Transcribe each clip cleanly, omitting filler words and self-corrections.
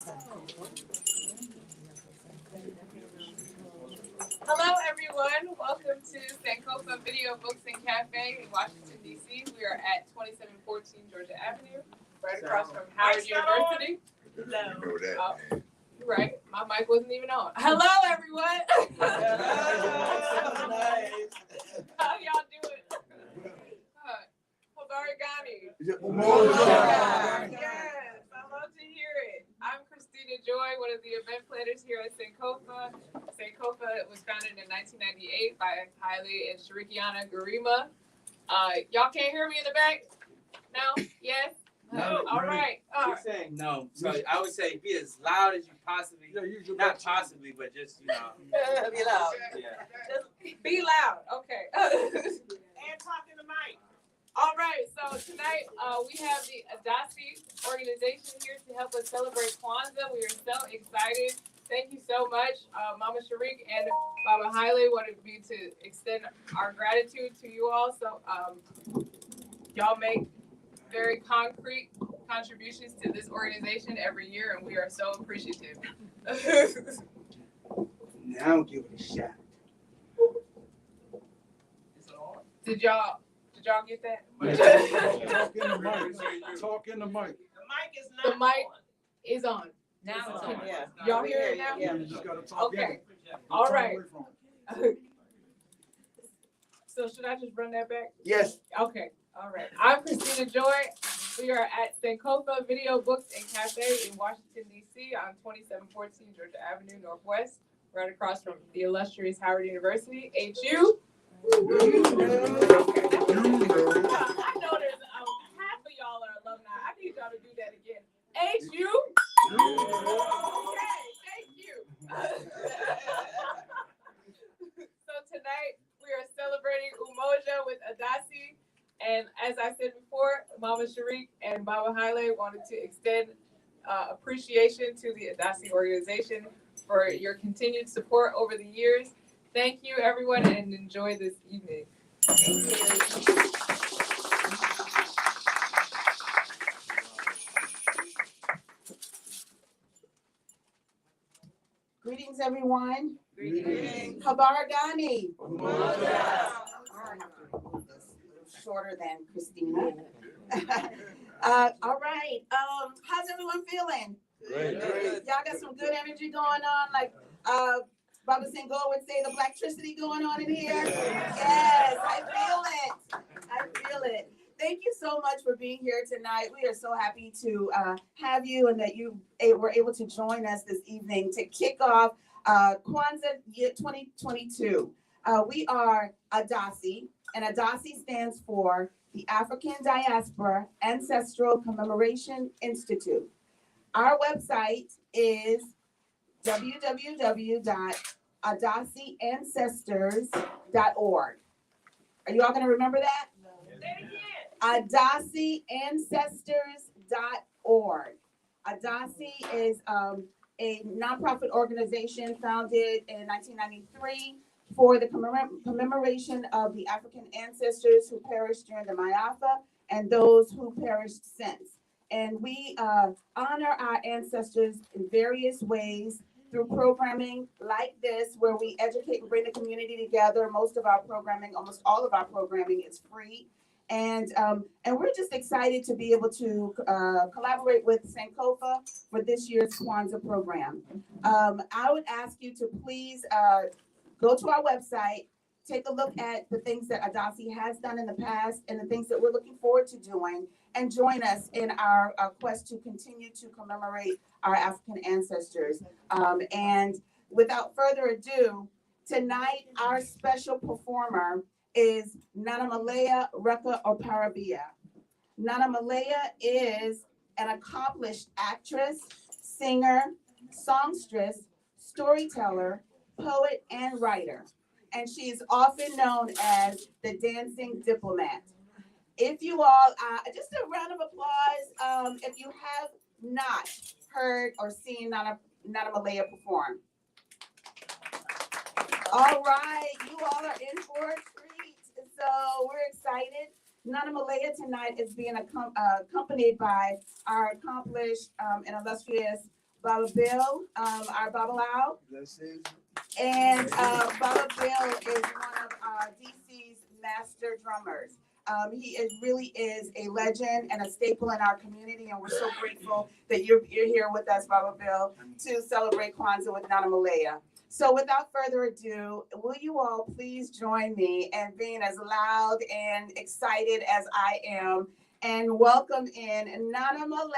Hello, everyone. Welcome to Sankofa Video Books and Cafe in Washington, D.C. We are at 2714 Georgia Avenue, right across from Howard University. Oh, you're right. My mic wasn't even on. Hello, everyone. How y'all doing? Habarigani. Umoja. Yes, I love to hear it. I'm Christina Joy, one of the event planners here at Sankofa. Sankofa was founded in 1998 by Haile and Shirikiana Garima. Y'all can't hear me in the back? No? Yes? No. All right. You're saying no. So I would say be as loud as you possibly, not possibly, but just, Be loud. Yeah. Be loud. Okay. And talk in the mic. All right, so tonight we have the Adaci organization here to help us celebrate Kwanzaa. We are so excited. Thank you so much. Mama Sharik and Baba Haile wanted me to extend our gratitude to you all. So y'all make very concrete contributions to this organization every year, and we are so appreciative. Now give it a shot. Did y'all get that? Talk in the mic. Talk in the mic. The mic is The not mic on. is on. Now it's on. Yeah. Y'all hear it now? Yeah. You just gotta talk in Okay. it. All Turn right. away from it. So should I just run that back? Yes. Okay, all right. I'm Christina Joy. We are at Sankofa Video Books and Cafe in Washington, D.C. on 2714 Georgia Avenue Northwest, right across from the illustrious Howard University, HU. I know there's half of y'all are alumni. I need y'all to do that again. HU. Okay, thank you. So tonight we are celebrating Umoja with Adaci. And as I said before, Mama Sharik and Baba Haile wanted to extend appreciation to the Adaci organization for your continued support over the years. Thank you, everyone, and enjoy this evening. Thank you. Greetings, everyone. Greetings. Habarigani. Umoja. Shorter than Christina. All right. How's everyone feeling? Great. Y'all got some good energy going on, like Baba Singo would say, the blacktricity going on in here. Yes, I feel it. Thank you so much for being here tonight. We are so happy to have you and that you were able to join us this evening to kick off Kwanzaa year 2022. We are Adaci, and Adaci stands for the African Diaspora Ancestral Commemoration Institute. Our website is www.adaciancestors.org. Are you all going to remember that? Adaciancestors.org. Adaci is a nonprofit organization founded in 1993 for the commemoration of the African ancestors who perished during the Mayafa and those who perished since. And we honor our ancestors in various ways through programming like this, where we educate and bring the community together. Most of our programming, almost all of our programming is free. And we're just excited to be able to collaborate with Sankofa for this year's Kwanzaa program. I would ask you to please go to our website, take a look at the things that Adaci has done in the past and the things that we're looking forward to doing, and join us in our quest to continue to commemorate our African ancestors. And without further ado, tonight our special performer is Nana Malaya Reka Oparabia. Nana Malaya is an accomplished actress, singer, songstress, storyteller, poet, and writer. And she is often known as the dancing diplomat. If you all, just a round of applause if you have not heard or seen Nana Malaya perform. All right, you all are in for a treat. So we're excited. Nana Malaya tonight is being accompanied by our accomplished and illustrious Baba Bill, our Baba Lau. This is. And Baba Bill is one of DC's master drummers. He really is a legend and a staple in our community, and we're so grateful that you're here with us, Baba Bill, to celebrate Kwanzaa with Nana Malaya. So without further ado, will you all please join me in being as loud and excited as I am and welcome in Nana Malaya.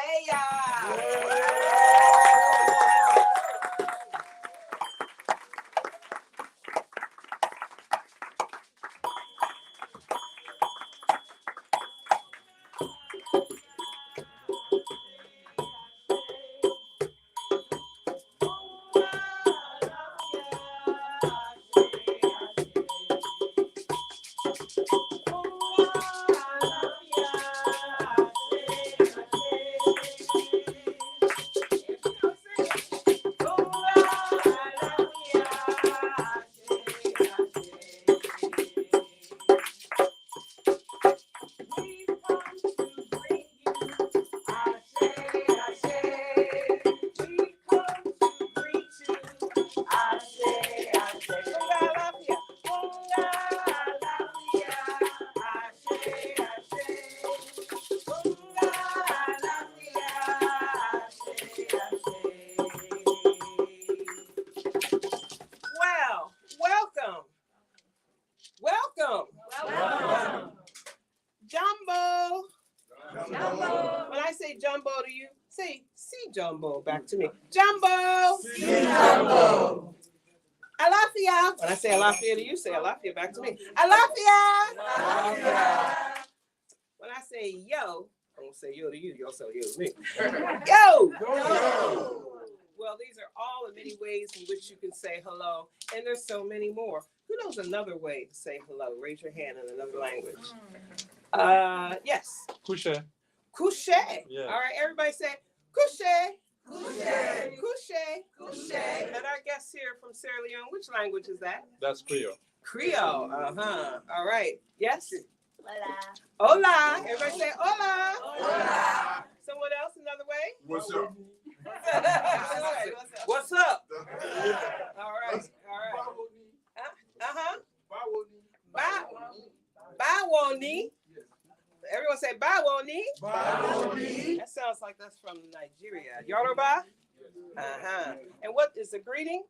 Welcome. Jumbo. When I say jumbo to you, say see jumbo back to me. Jumbo. See Jumbo. Alafia. When I say alafia to you, say alafia back to me. Alafia. When I say yo, I won't say yo to you, you'll say yo to me. Yo. Well, these are all the many ways in which you can say hello, and there's so many more. Who knows another way to say hello? Raise your hand in another language. Yes. Kusha. Couche. Yeah. All right, everybody say couche. Couche. Couche. And our guest here from Sierra Leone, which language is that? That's Creole. Creole. All right. Yes. Hola. Everybody say hola. Hola. Someone else another way? What's up? What's up? All right. Bawoni. Everyone say Bawoni. That sounds like that's from Nigeria. Yoruba? And what is the greeting?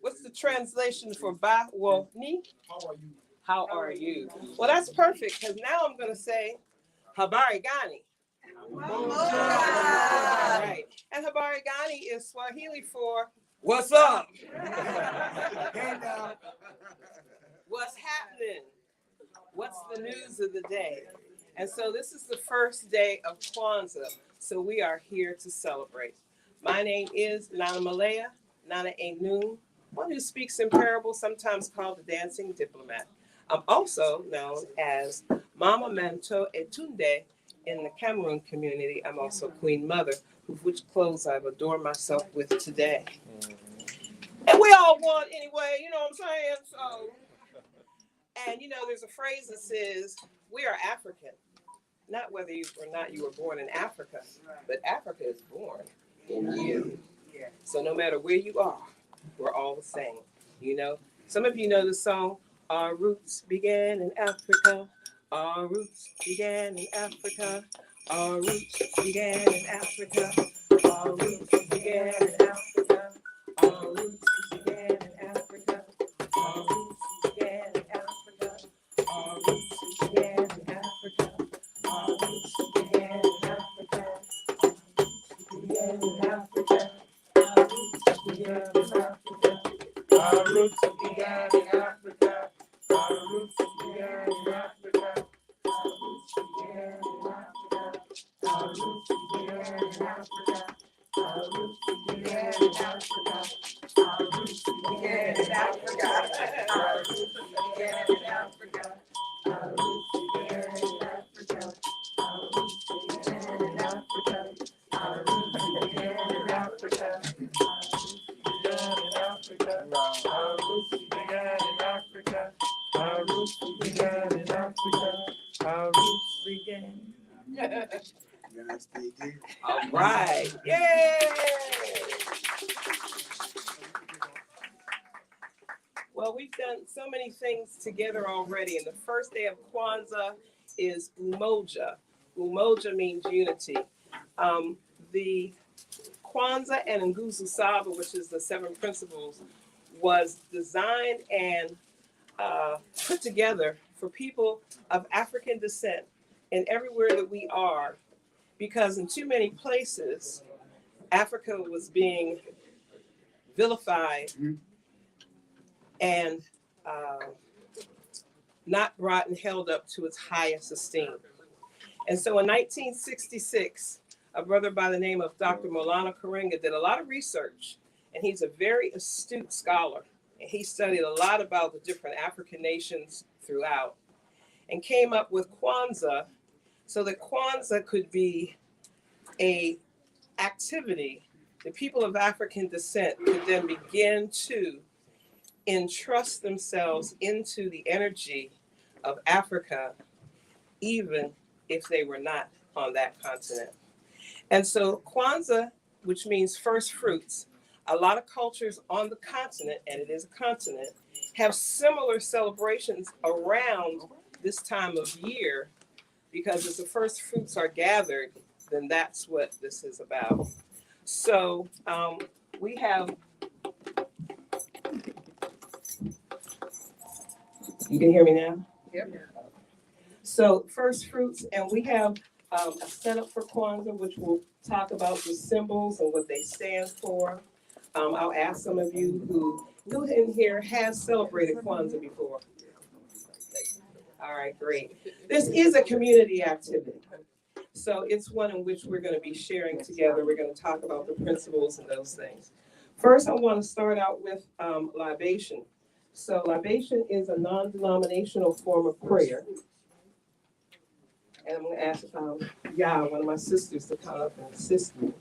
What's the translation for Bawoni? How are you? Well, that's perfect, because now I'm going to say Habari Gani. All right. And Habari Gani is Swahili for what's up? What's happening? What's the news of the day? And so this is the first day of Kwanzaa, so we are here to celebrate. My name is Nana Malaya, Nana Enun, one who speaks in parables, sometimes called the dancing diplomat. I'm also known as Mama Manto Etunde in the Cameroon community. I'm also Queen Mother, which clothes I've adorned myself with today. And we all want anyway, you know what I'm saying? So, and you know, there's a phrase that says, we are African. Not whether you or not you were born in Africa, but Africa is born in you. So no matter where you are, we're all the same. You know, some of you know the song, Our Roots Began in Africa. Our roots began in Africa. Our roots began in Africa. Our roots began in Africa. Our roots began in Africa. Our roots began in Africa. Our roots began in Africa. Our roots began in Africa. Began in Africa. Our roots began in Africa. Our roots began in Africa. Our roots began in Africa. Our roots began in Africa. Our roots began in Africa. Our roots began in Africa. Our roots began in Africa. Our roots began in Africa. Our roots began in Africa. Our roots began in Africa. Our roots began in Africa. Our roots began in Africa. Our roots began in Africa. Our roots began. Yes, they do. All right. Yay! Well, we've done so many things together already, and the first day of Kwanzaa is Umoja. Umoja means unity. The Kwanzaa and Nguzo Saba, which is the 7 principles, was designed and put together for people of African descent and everywhere that we are, because in too many places, Africa was being vilified and not brought and held up to its highest esteem. And so in 1966, a brother by the name of Dr. Molana Karenga did a lot of research, and he's a very astute scholar. And he studied a lot about the different African nations throughout and came up with Kwanzaa so that Kwanzaa could be a activity that people of African descent could then begin to entrust themselves into the energy of Africa, even if they were not on that continent. And so Kwanzaa, which means first fruits, a lot of cultures on the continent, and it is a continent, have similar celebrations around this time of year, because as the first fruits are gathered, then that's what this is about. So we have, you can hear me now? Yep. So first fruits, and we have a setup for Kwanzaa, which will talk about the symbols and what they stand for. I'll ask some of you who in here has celebrated Kwanzaa before. All right, great. This is a community activity. So it's one in which we're going to be sharing together. We're going to talk about the principles and those things. First, I want to start out with libation. So libation is a non-denominational form of prayer. And I'm going to ask one of my sisters, to come up and assist me.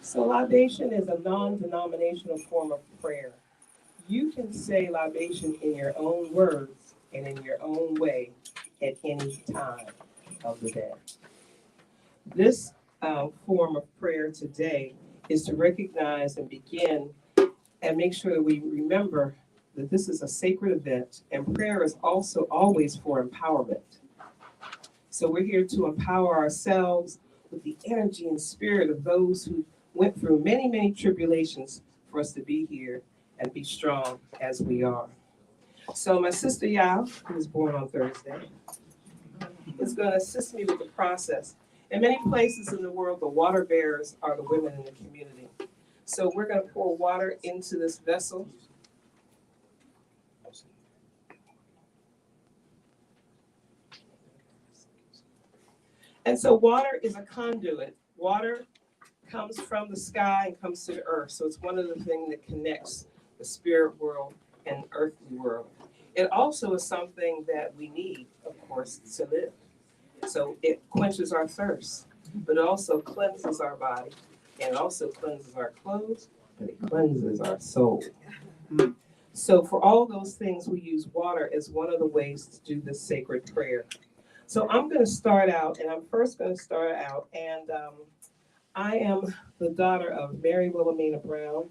So libation is a non-denominational form of prayer. You can say libation in your own words and in your own way at any time of the day. This form of prayer today is to recognize and begin and make sure that we remember that this is a sacred event, and prayer is also always for empowerment. So we're here to empower ourselves with the energy and spirit of those who went through many, many tribulations for us to be here and be strong as we are. So my sister Yao, who was born on Thursday, is going to assist me with the process. In many places in the world, the water bearers are the women in the community. So we're going to pour water into this vessel. And so water is a conduit. Water comes from the sky and comes to the earth. So it's one of the things that connects the spirit world and earthly world. It also is something that we need, of course, to live. So it quenches our thirst, but it also cleanses our body, and it also cleanses our clothes, and it cleanses our soul. So for all those things, we use water as one of the ways to do this sacred prayer. So I'm going to start out, and I am the daughter of Mary Wilhelmina Brown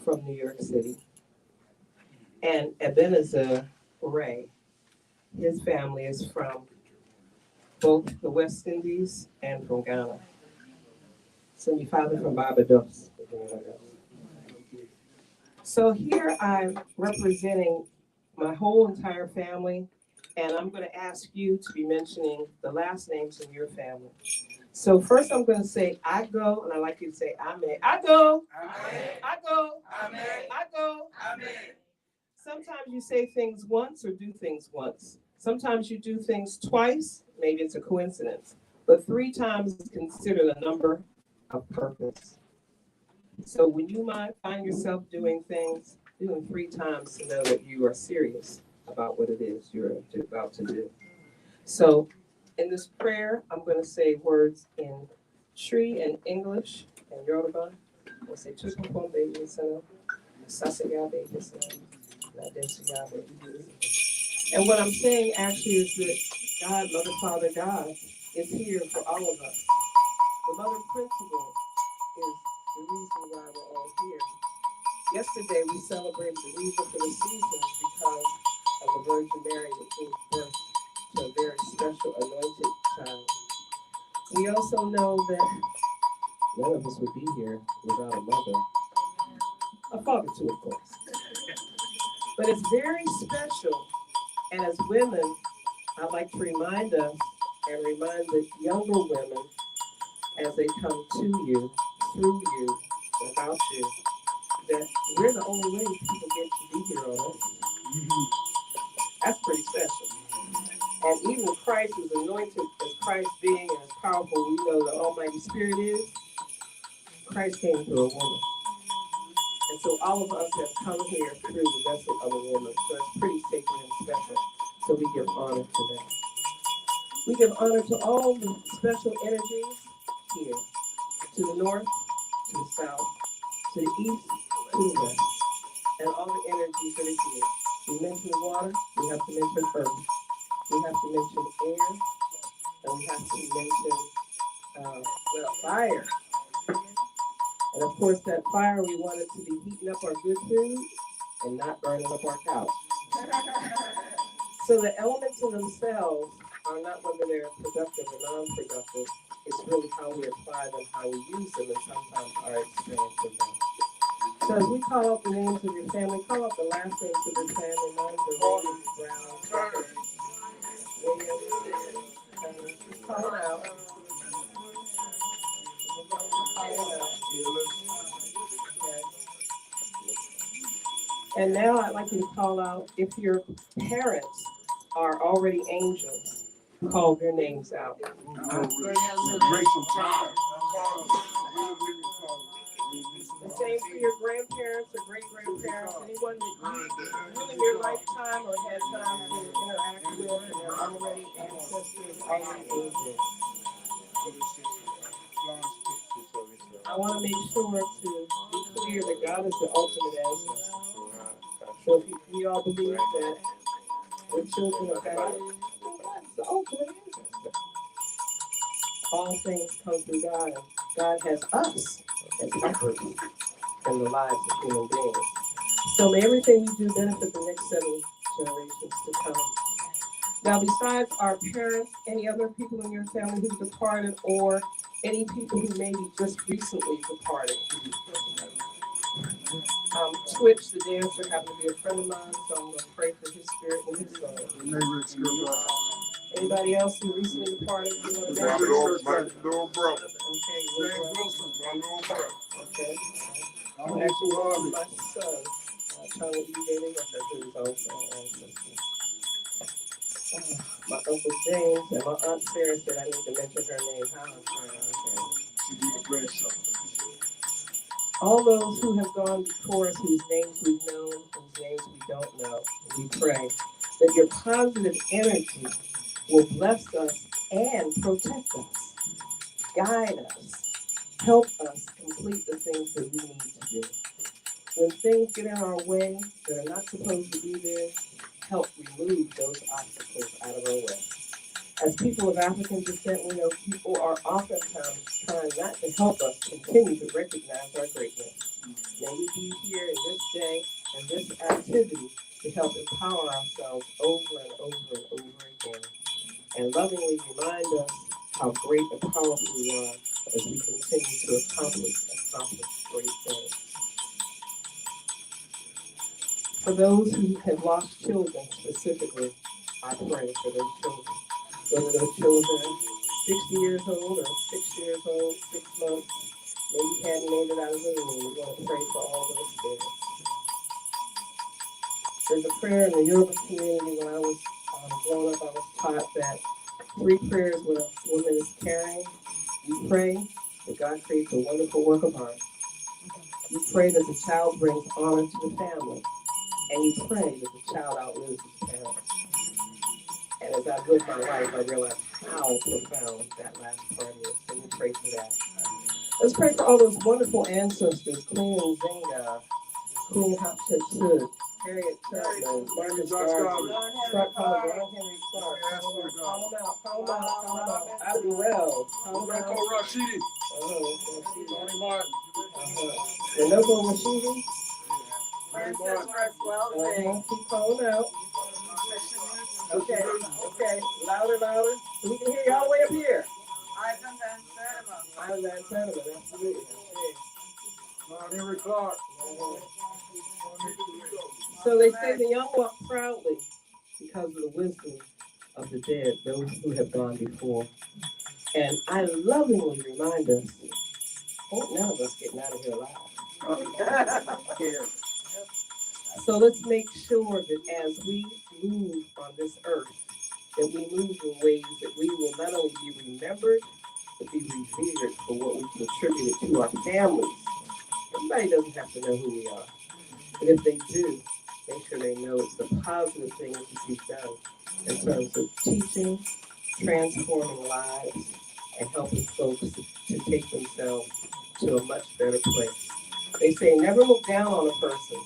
from New York City, and Ebenezer Ray. His family is from both the West Indies and from Ghana. So my father from Barbados. So here I'm representing my whole entire family, and I'm going to ask you to be mentioning the last names in your family. So first I'm going to say I go, and I'd like you to say Amen. I go. Amen. I go. Amen. I go. Amen. Sometimes you say things once or do things once. Sometimes you do things twice, maybe it's a coincidence, but 3 times is considered a number of purpose. So when you might find yourself doing 3 times to know that you are serious about what it is you're about to do. So In this prayer, I'm going to say words in Tree and English and Yoruba. We'll say Chukwukwombe Yisano, Sasagabe Yisano, Nadensuyabe Yisano. And what I'm saying actually is that God, Mother, Father, God is here for all of us. The mother principle is the reason why we're all here. Yesterday we celebrated the reason for the seasons because of the Virgin Mary that gave birth to a very special anointed child. We also know that none of us would be here without a mother. A father too, of course. But it's very special. And as women, I'd like to remind us and remind the younger women as they come to you, through you, about you, that we're the only way people get to be here on earth. That's pretty special. And even Christ was anointed as Christ being as powerful we know the Almighty Spirit is. Christ came through a woman. And so all of us have come here through the vessel of a woman. So it's pretty sacred and special. So we give honor to that. We give honor to all the special energies here. To the north, to the south, to the east, to the west. And all the energies that are here. We mention water, we have to mention earth. We have to mention air, and we have to mention, fire. And of course, that fire, we want it to be heating up our good food and not burning up our couch. So the elements in themselves are not whether they're productive or non-productive. It's really how we apply them, how we use them, and sometimes our experience of them. So as we call out the names of your family, call out the last names of your family, names of Williams, Brown, Williams, call it out. And now I'd like you to call out, if your parents are already angels, call their names out. The same for your grandparents or great-grandparents, anyone that you in your lifetime or had time to interact with and are already ancestors, already angels. I want to make sure to be clear that God is the ultimate ancestor. So if we all believe that we're children of God, that's the ultimate ancestor. All things come through God, and God has us as helpers in the lives of human beings. So may everything we do benefit the next 7 generations to come. Now, besides our parents, any other people in your family who've departed, or any people who maybe just recently departed? Twitch, the dancer, happened to be a friend of mine, so I'm going to pray for his spirit and his soul. Anybody else who recently departed? My little brother. Okay, okay. I'm actually on my son. Trying to be dating who's also an ancestor. My Uncle James and my Aunt Sarah said I need to mention her name. All those who have gone before us, whose names we've known, whose names we don't know, we pray that your positive energy will bless us and protect us, guide us, help us complete the things that we need to do. When things get in our way that are not supposed to be there, help remove those obstacles out of our way. As people of African descent, we know people are oftentimes trying not to help us continue to recognize our greatness. May we be here in this day and this activity to help empower ourselves over and over and over again, and lovingly remind us how great and powerful we are as we continue to accomplish great things. For those who have lost children specifically, I pray for those children. Whether those children are 60 years old or 6 years old, 6 months, maybe hadn't made it out of the room, we want to pray for all those spirits. There's a prayer in the Yoruba community. When I was growing up, I was taught that 3 prayers when a woman is carrying. You pray that God creates a wonderful work of art. You pray that the child brings honor to the family. And you pray that the child outlives his parents. And as I lived my life, I realized how profound that last part is. So we pray for that. Let's pray for all those wonderful ancestors, Queen Zinga, Queen Hatshepsut, Harriet Tubman, Marcus Garvey, Clark Collins, Ron Henry Clark, call them out, call them out, call them out. Abbey Wells, call them out. Rashidi. Tony Martin. Renoko Rashidi. Keep calling out. Okay, okay, louder, louder. So we can hear you all the way up here. Ivan Van Sentiment, absolutely. Henry Clark. So they say the young walk proudly because of the wisdom of the dead, those who have gone before. And I lovingly remind us, hope none of us getting out of here alive. So let's make sure that as we move on this earth, that we move in ways that we will not only be remembered, but be revered for what we contributed to our families. Everybody doesn't have to know who we are. But if they do, make sure they know it's the positive things that you've done in terms of teaching, transforming lives, and helping folks to take themselves to a much better place. They say never look down on a person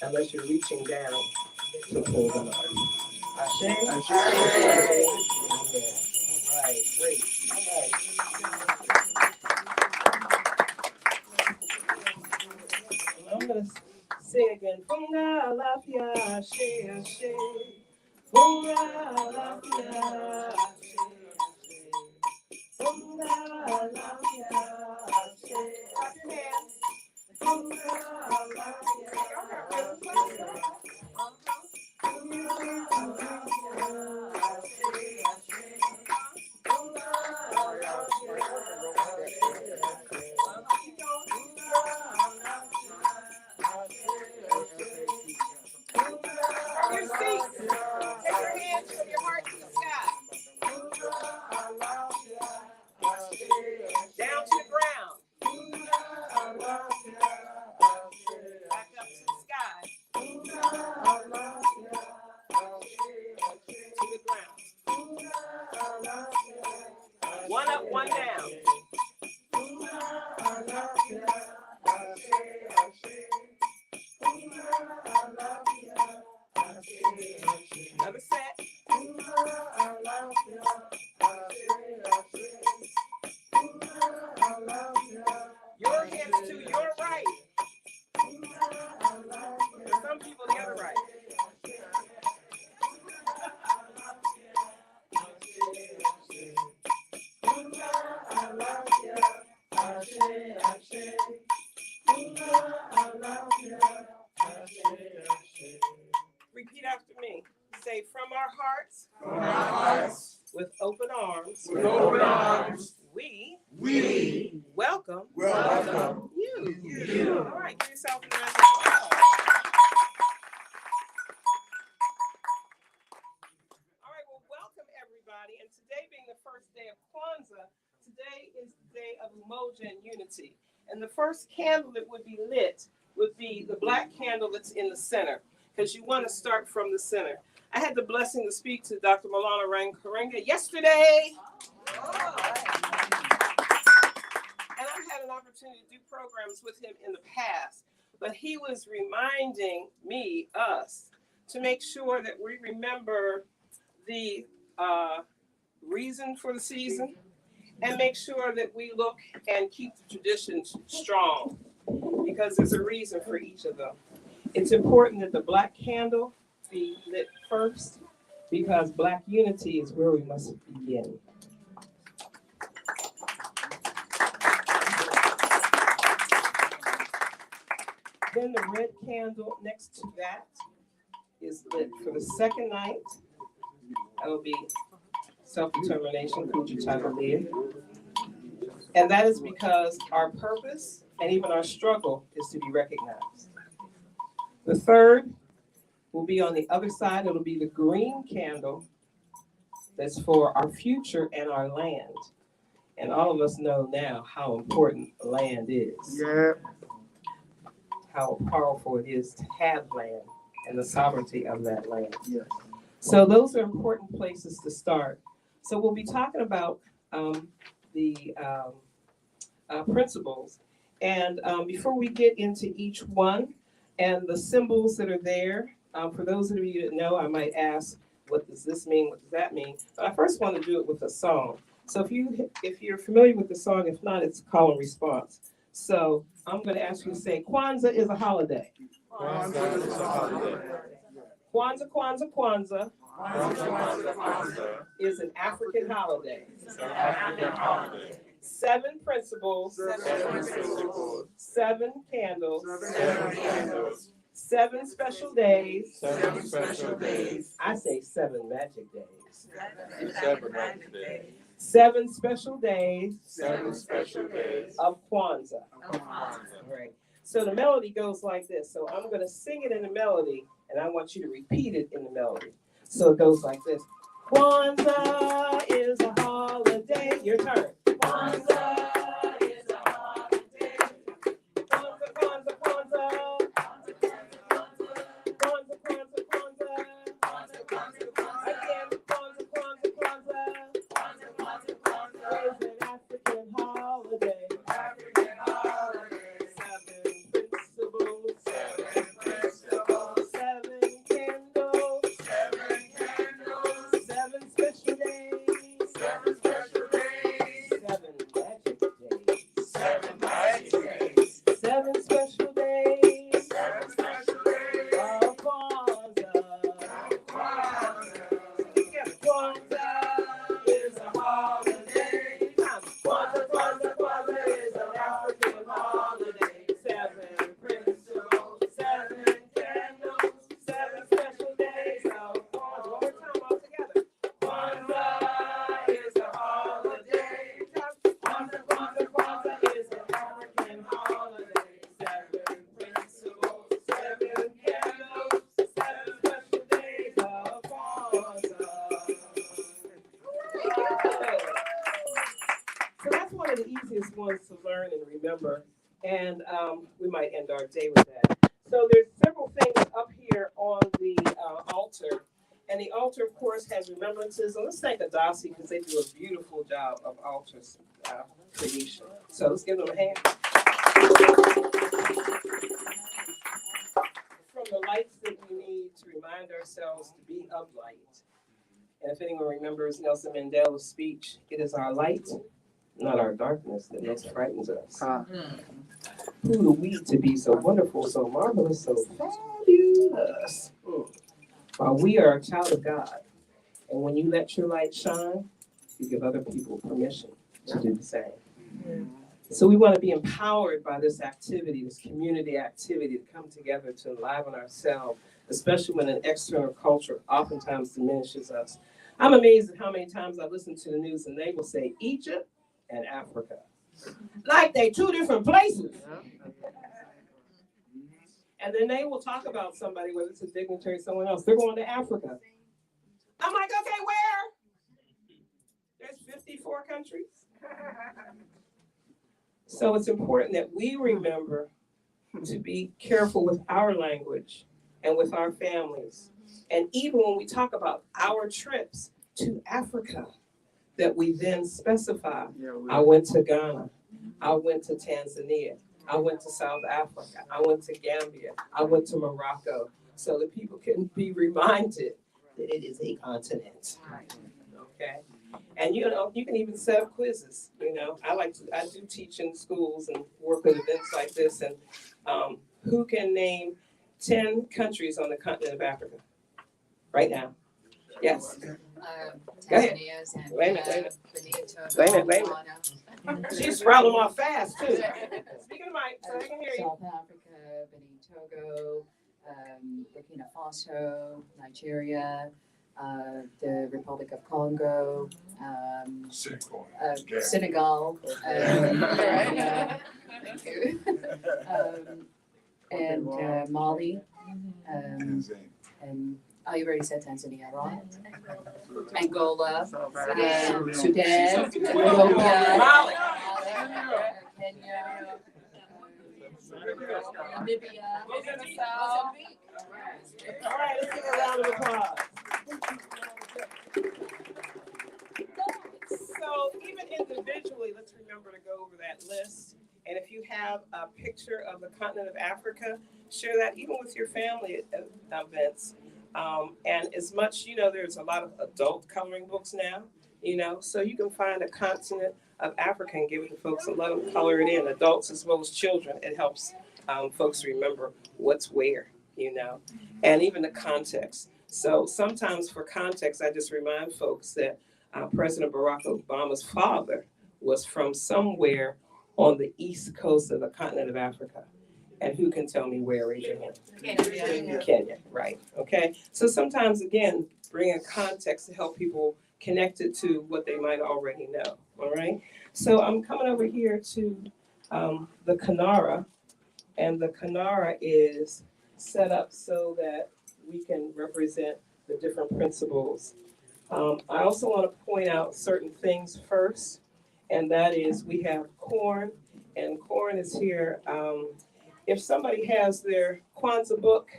unless you're reaching down to pull them up. Ashe? Ashe. Amen. All right, great. All right. I'm going to sing again. Funga lafia, ashe, ashe. Funga lafia, ashe, ashe. Funga lafia, ashe. Clap your hands. Funga lafia, ashe. Your seats. Take your hands from your heart to the sky. Down to the ground. Back up to the sky. To the ground. One up, one down. Another set. Your hips to your right. For some people, the other right. Repeat after me. Say, from our hearts, with open arms, we welcome you. All right, give yourself a round of applause. All right, well, welcome everybody. And today being the first day of Kwanzaa, today is the day of Umoja and unity. And the first candle that would be lit would be the black candle that's in the center, because you want to start from the center. I had the blessing to speak to Dr. Malana Karenga yesterday. And I've had an opportunity to do programs with him in the past, but he was reminding us, to make sure that we remember the reason for the season and make sure that we look and keep the traditions strong, because there's a reason for each of them. It's important that the black candle be lit first, because black unity is where we must begin. Then the red candle next to that is lit for the second night. That will be self-determination, Kujichagulia. And that is because our purpose and even our struggle is to be recognized. The third will be on the other side. It'll be the green candle that's for our future and our land. And all of us know now how important land is. Yeah. How powerful it is to have land and the sovereignty of that land. Yes. So those are important places to start. So we'll be talking about the principles. And before we get into each one and the symbols that are there, for those of you that know, I might ask, what does this mean? What does that mean? But I first want to do it with a song. So if you're familiar with the song, if not, it's call and response. So I'm going to ask you to say, Kwanzaa is a holiday. Kwanzaa is a holiday. Kwanzaa, Kwanzaa, Kwanzaa Kwanzaa, Kwanzaa is an African holiday. is an African holiday. 7 principles, 7 candles, 7 special days. 7 special days. I say 7 magic days. 7 magic days. 7 special days 7 special days of Kwanzaa. of Kwanzaa. Right. So the melody goes like this. So I'm going to sing it in the melody, and I want you to repeat it in the melody. So it goes like this. Kwanzaa is a holiday. Your turn. Kwanzaa is a holiday. Kwanzaa, Kwanzaa, Kwanzaa. Kwanzaa, Kwanzaa, Kwanzaa. Again, Kwanzaa, Kwanzaa, Kwanzaa. Is an African holiday. African holiday. 7 principles. 7 principles. 7 candles. 7 candles. 7 special days. 7 special days. 7 magic days. 7 magic days. 7 special days 7 special days of Kwanzaa. of Kwanzaa. Together. Kwanzaa is a holiday. Kwanzaa, Kwanzaa, Kwanzaa is an African holiday. 7 principles, 7 candles, 7 special days of Kwanzaa. One more time all together. Kwanzaa is a holiday. Kwanzaa, Kwanzaa, Kwanzaa is an African holiday. 7 principles, 7 candles, 7 special days of Kwanzaa. So that's one of the easiest ones to learn and remember, and we might end our day with that. So there's several things up here on the altar, and the altar, of course, has remembrances. And let's thank Adaci because they do a beautiful job of altar creation. So let's give them a hand. From the lights that we need to remind ourselves to be of light. And if anyone remembers Nelson Mandela's speech, it is our light, not our darkness, that most frightens us. Who are we to be so wonderful, so marvelous, so fabulous? While we are a child of God, and when you let your light shine, you give other people permission to do the same. So we want to be empowered by this activity, this community activity, to come together to enliven ourselves, especially when an external culture oftentimes diminishes us. I'm amazed at how many times I listen to the news and they will say Egypt and Africa. Like they 2 different places. And then they will talk about somebody, whether it's a dignitary or someone else, they're going to Africa. I'm like, okay, where? There's 54 countries. So it's important that we remember to be careful with our language and with our families. And even when we talk about our trips to Africa, that we then specify, I went to Ghana, I went to Tanzania, I went to South Africa, I went to Gambia, I went to Morocco, so that people can be reminded that it is a continent. Okay? And you know, you can even set up quizzes. You know, I do teach in schools and work with events like this. And who can name 10 countries on the continent of Africa right now? Yes. Go ahead. Wait a minute, wait a minute. She's rattling them off fast too. Speaking of mic, so I can hear you. South Africa, Benin, Togo, Burkina Faso, Nigeria, the Republic of Congo, Senegal, thank you, and Mali, and you already said Tanzania, right? Angola, Sudan, Ethiopia, Mali. Kenya, Namibia, Mozambique. All right, let's give a round of applause. even individually, let's remember to go over that list. And if you have a picture of the continent of Africa, share that even with your family events. And as much, there's a lot of adult coloring books now, so you can find a continent of Africa and give it to folks and let them color it in, adults as well as children. It helps folks remember what's where, and even the context. So sometimes for context, I just remind folks that President Barack Obama's father was from somewhere on the east coast of the continent of Africa. And who can tell me where? Raise your hand. Kenya, right. Okay. So sometimes, again, bring a context to help people connect it to what they might already know. All right. So I'm coming over here to the Kanara. And the Kanara is set up so that we can represent the different principles. I also want to point out certain things first, and that is we have corn, and corn is here. If somebody has their Kwanzaa book,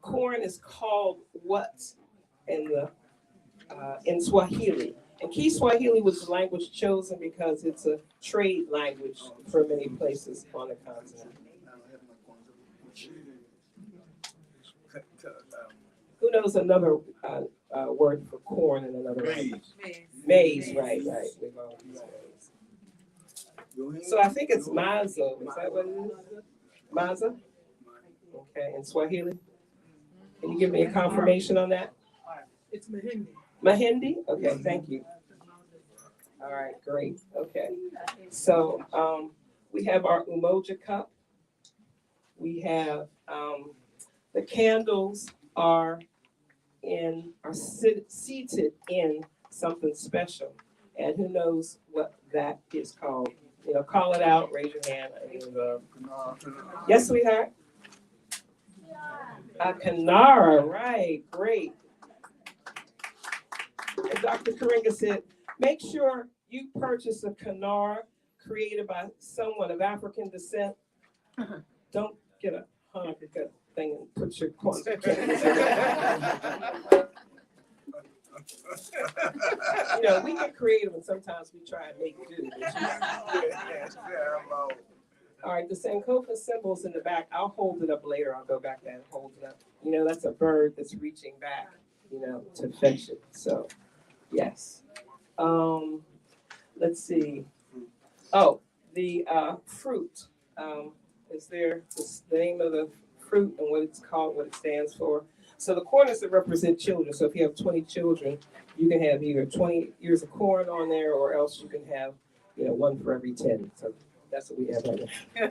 corn is called what in Swahili. And Kiswahili was the language chosen because it's a trade language for many places on the continent. Who knows another word for corn in another language? Maize, right. We've all used maize. So I think it's mazo. Is that what it is? Maza? Okay, in Swahili? Can you give me a confirmation on that? It's Mahindi. Mahindi? Okay, thank you. All right, great. Okay. So we have our Umoja cup. We have the candles are seated in something special. And who knows what that is called? Call it out, raise your hand. Yes, sweetheart? A Kanara, right, great. And Dr. Karinga said, make sure you purchase a Kanara created by someone of African descent. Don't get a Hanukkah thing and put your Kwanzaa candles in it. We get creative and sometimes we try and make do. All right, the Sankofa symbols in the back, I'll hold it up later. I'll go back there and hold it up. That's a bird that's reaching back, to fetch it. So, yes. Let's see. Oh, the fruit. Is there the name of the fruit and what it's called, what it stands for? So the corn is to represent children. So if you have 20 children, you can have either 20 ears of corn on there, or else you can have, one for every 10. So that's what we have right now.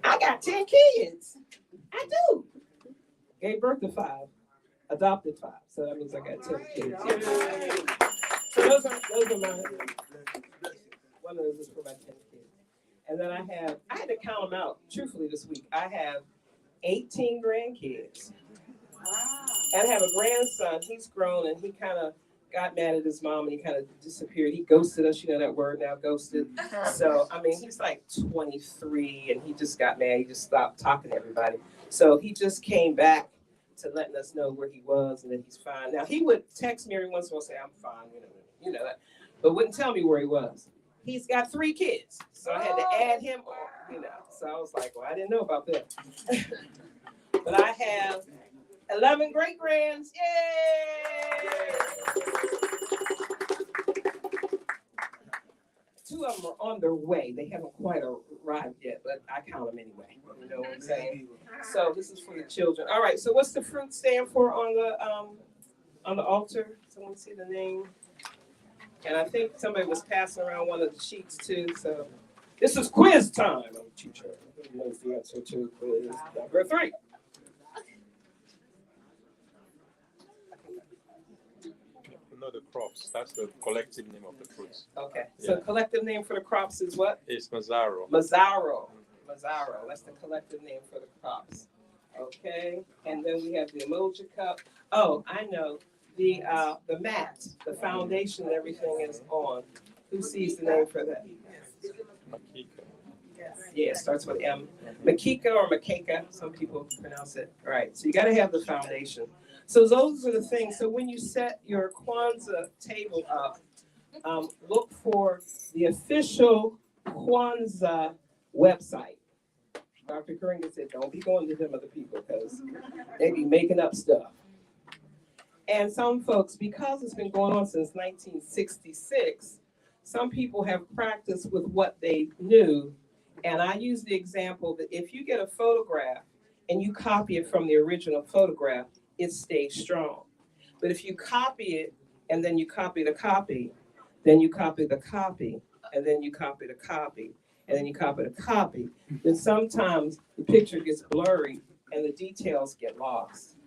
I got 10 kids. I do. Gave birth to 5, adopted 5. So that means I got 10 kids. So those are mine. One of those is for my 10 kids. And then I had to count them out, truthfully, this week. I have 18 grandkids. Wow. And I have a grandson. He's grown and he kind of got mad at his mom and he kind of disappeared. He ghosted us, that word now, ghosted. So, he's like 23 and he just got mad. He just stopped talking to everybody. So he just came back to letting us know where he was and that he's fine. Now, he would text me every once in a while, say, I'm fine, that, but wouldn't tell me where he was. He's got 3 kids. So I had to add him on, So I was like, well, I didn't know about that. But I have 11 great-grands. Yay! 2 of them are on their way. They haven't quite arrived yet, but I count them anyway. You know what I'm saying? So this is for the children. All right, so what's the fruit stand for on the altar? Someone see the name? And I think somebody was passing around one of the sheets too. So this is quiz time. I'm a teacher. Who knows the answer to quiz number 3? No, the crops. That's the collective name of the fruits. Okay. So collective name for the crops is what? It's Mazaro. Mazaro. That's the collective name for the crops. Okay. And then we have the Umoja cup. Oh, I know. The mat, the foundation, and everything is on. Who sees the name for that? Makika. Yeah, it starts with M. Makika or Makeka, some people pronounce it. All right, so you got to have the foundation. So those are the things. So when you set your Kwanzaa table up, look for the official Kwanzaa website. Dr. Karinga said, don't be going to them other people because they be making up stuff. And some folks, because it's been going on since 1966, some people have practiced with what they knew. And I use the example that if you get a photograph and you copy it from the original photograph, it stays strong. But if you copy it and then you copy the copy, then you copy the copy, and then you copy the copy, and then you copy the copy, then sometimes the picture gets blurry and the details get lost.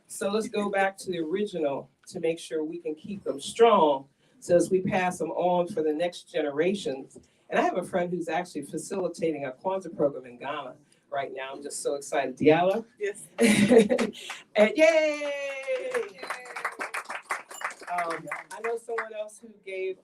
So let's go back to the original to make sure we can keep them strong so as we pass them on for the next generations. And I have a friend who's actually facilitating a Kwanzaa program in Ghana right now. I'm just so excited. Diallo? Yes. And yay! I know someone else who gave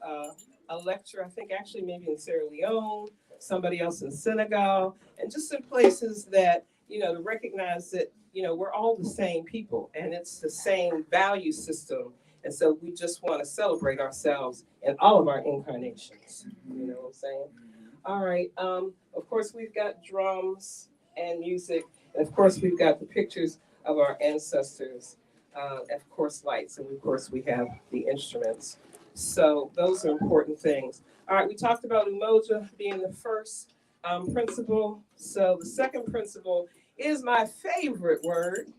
a lecture, I think actually maybe in Sierra Leone, somebody else in Senegal, and just in places that, to recognize that, we're all the same people and it's the same value system. And so we just want to celebrate ourselves in all of our incarnations. You know what I'm saying? All right. Of course, we've got drums and music. And of course, we've got the pictures of our ancestors. Of course, lights. And of course, we have the instruments. So those are important things. All right. We talked about Umoja being the first principle. So the second principle is my favorite word.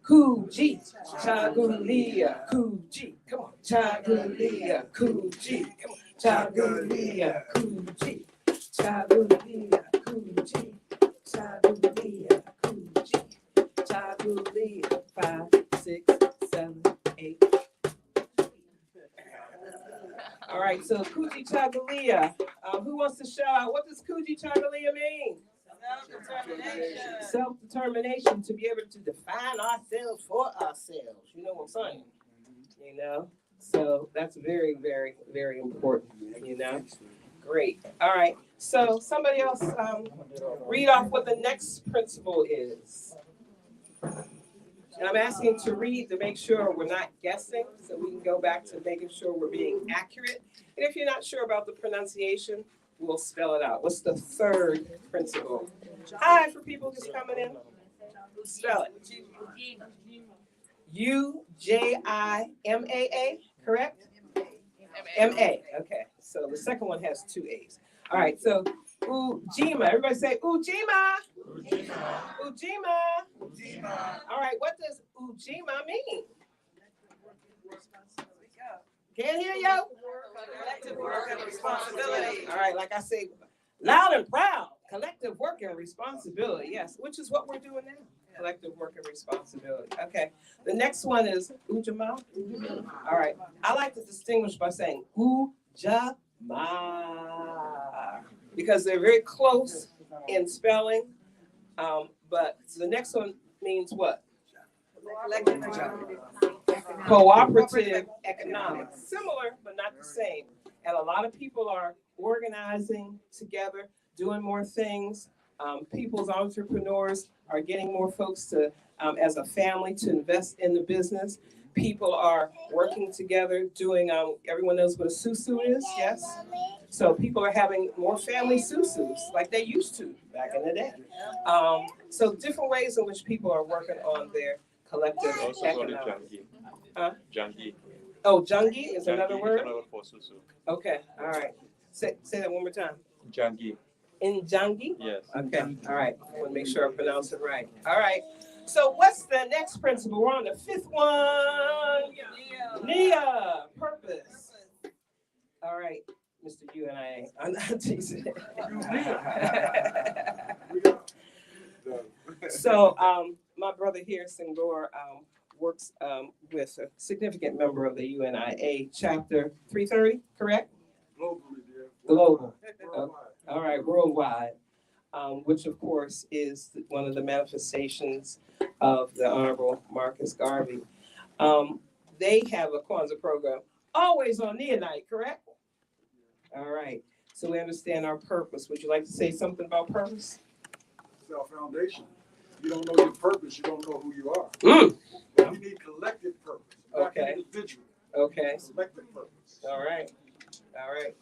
Kuji, chagulia, kuji, come on, chagulia, kuji, come on, chagulia, kuji, chagulia, kuji, chagulia, kuji, chagulia, 5, 6, 7, 8. All right, so kuji chagulia. Who wants to shout out? What does kuji chagulia mean? Self-determination. Self-determination, to be able to define ourselves for ourselves. You know what I'm saying? So that's very, very, very important, Great. All right. So somebody else read off what the next principle is. And I'm asking to read to make sure we're not guessing, so we can go back to making sure we're being accurate. And if you're not sure about the pronunciation, we'll spell it out. What's the third principle? Hi, for people just coming in. Spell it. Ujima, correct? M-A, okay. So the second one has 2 A's. All right, so Ujima. Everybody say Ujima. Ujima. Ujima. Ujima. All right, what does Ujima mean? Can't hear you? Collective work and responsibility. All right, like I say, loud and proud. Collective work and responsibility, yes, which is what we're doing now. Collective work and responsibility. Okay, the next one is Ujima. All right, I like to distinguish by saying Ujama because they're very close in spelling, but the next one means what? Cooperative economics. Similar, but not the same. And a lot of people are organizing together, doing more things. People's entrepreneurs are getting more folks to, as a family, to invest in the business. People are working together, doing, everyone knows what a susu is, yes? So people are having more family susus like they used to back in the day. So different ways in which people are working on their collective Also called it economics. jangi. Jangi. Oh, jungi is another Jangi word? is another for susu. Okay, all right. Say that one more time. Jangi. In jungi? Yes. Okay, all right. I want to make sure I pronounce it right. All right. So what's the next principle? We're on the 5th one. Nia, purpose. All right, Mr. UNIA. I'm not teasing. So my brother here, Senghor, works with a significant member of the UNIA chapter 330, correct? Global. All right, worldwide, which of course is one of the manifestations of the Honorable Marcus Garvey. They have a Kwanzaa program always on Nia night, correct? All right, so we understand our purpose. Would you like to say something about purpose? It's our foundation. you don't know your purpose, you don't know who you are. Mm. You need collective purpose, not Okay. individual. Okay. Collective purpose. All right. All right.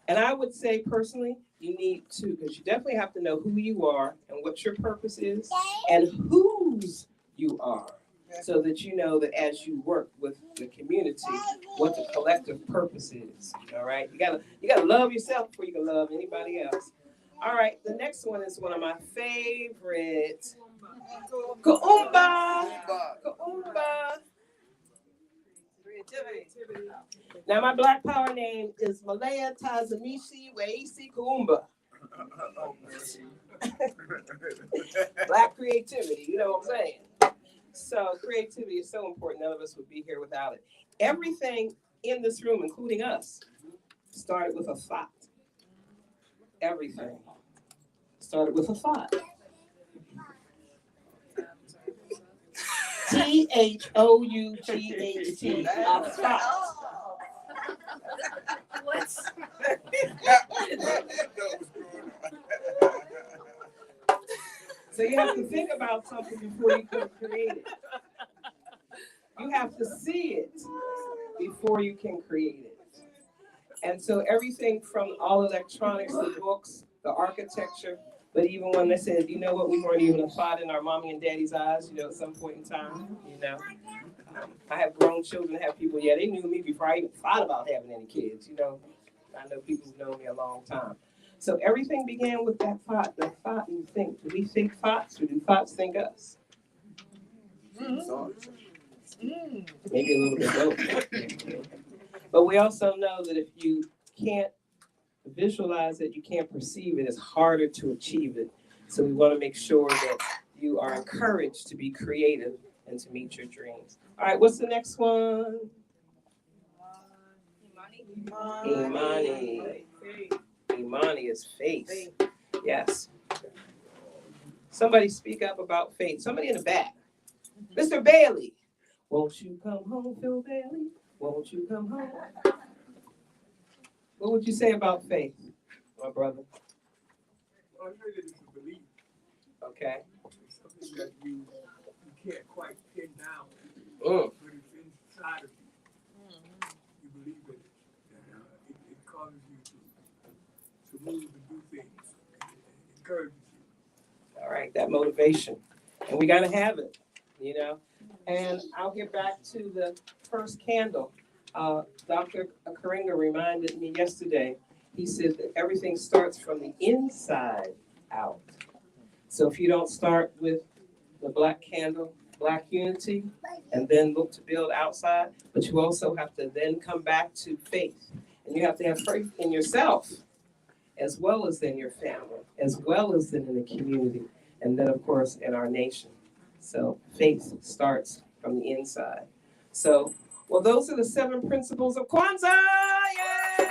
And I would say personally, you need to, because you definitely have to know who you are and what your purpose is and whose you are. So that you know that as you work with the community, what the collective purpose is. All right. You gotta love yourself before you can love anybody else. All right. The next one is one of my favorites. Kuumba. Kuumba. Now my Black Power name is Malaya Tazamishi Waisi Kuumba. Black creativity, you know what I'm saying? So creativity is so important. None of us would be here without it. Everything in this room, including us, started with a thought. Everything started with a thought. THOUGHT, a thought. So you have to think about something before you can create it. You have to see it before you can create it. And so everything from all electronics, the books, the architecture, but even when they said, you know what, we weren't even a thought in our mommy and daddy's eyes, you know, at some point in time, you know. I have grown children, have people, yeah, they knew me before I even thought about having any kids, you know. I know people who've known me a long time. So everything began with that thought, the thought you think. Do we think thoughts or do thoughts think us? Maybe a little bit both. But we also know that if you can't visualize it, you can't perceive it, it's harder to achieve it. So we want to make sure that you are encouraged to be creative and to meet your dreams. All right, what's the next one? Imani. Imani is faith. Yes. Somebody speak up about faith. Somebody in the back. Mr. Bailey. Won't you come home, Phil Bailey? Won't you come home? What would you say about faith, my brother? Well, I heard it is a belief. Okay. It's something that you can't quite pin down, Mm. but it's inside of you. You believe in it. It causes you to move and do things. It encourages you. All right, that motivation. And we got to have it, you know. And I'll get back to the first candle. Dr. Karinga reminded me yesterday, he said that everything starts from the inside out. So if you don't start with the black candle, black unity, and then look to build outside, but you also have to then come back to faith. And you have to have faith in yourself, as well as in your family, as well as in the community, and then of course in our nation. So faith starts from the inside. So, well, those are the 7 principles of Kwanzaa. Yay!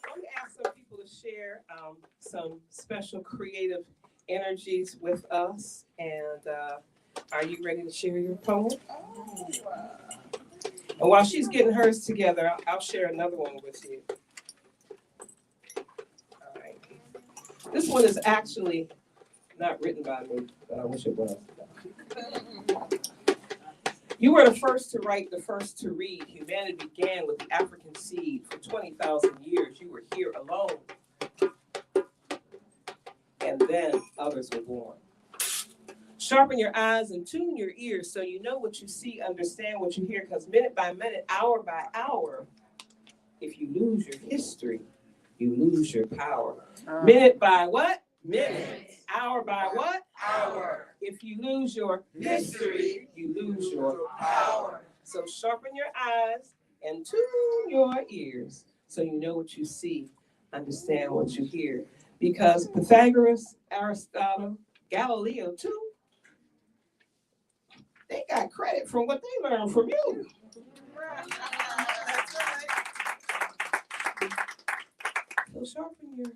Let me ask some people to share some special creative energies with us. And are you ready to share your poem? And while she's getting hers together, I'll share another one with you. All right. This one is actually not written by me, but I wish it was. You were the first to write, the first to read. Humanity began with the African seed. For 20,000 years, you were here alone. And then others were born. Sharpen your eyes and tune your ears so you know what you see, understand what you hear, because minute by minute, hour by hour, if you lose your history, you lose your power. Minute by what? Minute. Hour by what? Hour. If you lose your history, you lose your power. So sharpen your eyes and tune your ears so you know what you see, understand what you hear. Because Pythagoras, Aristotle, Galileo too, they got credit from what they learned from you. So sharpen your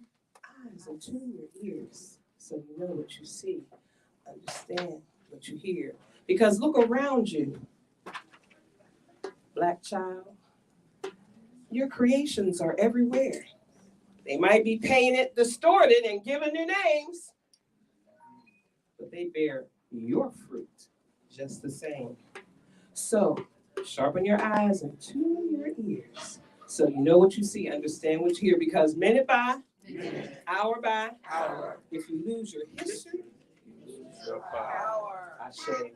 eyes and tune your ears so you know what you see, understand what you hear. Because look around you, Black child, your creations are everywhere. They might be painted, distorted, and given new names, but they bear your fruit just the same. So sharpen your eyes and tune your ears so you know what you see, understand what you hear, because minute by, hour by hour, if you lose your history, you lose your power. I say.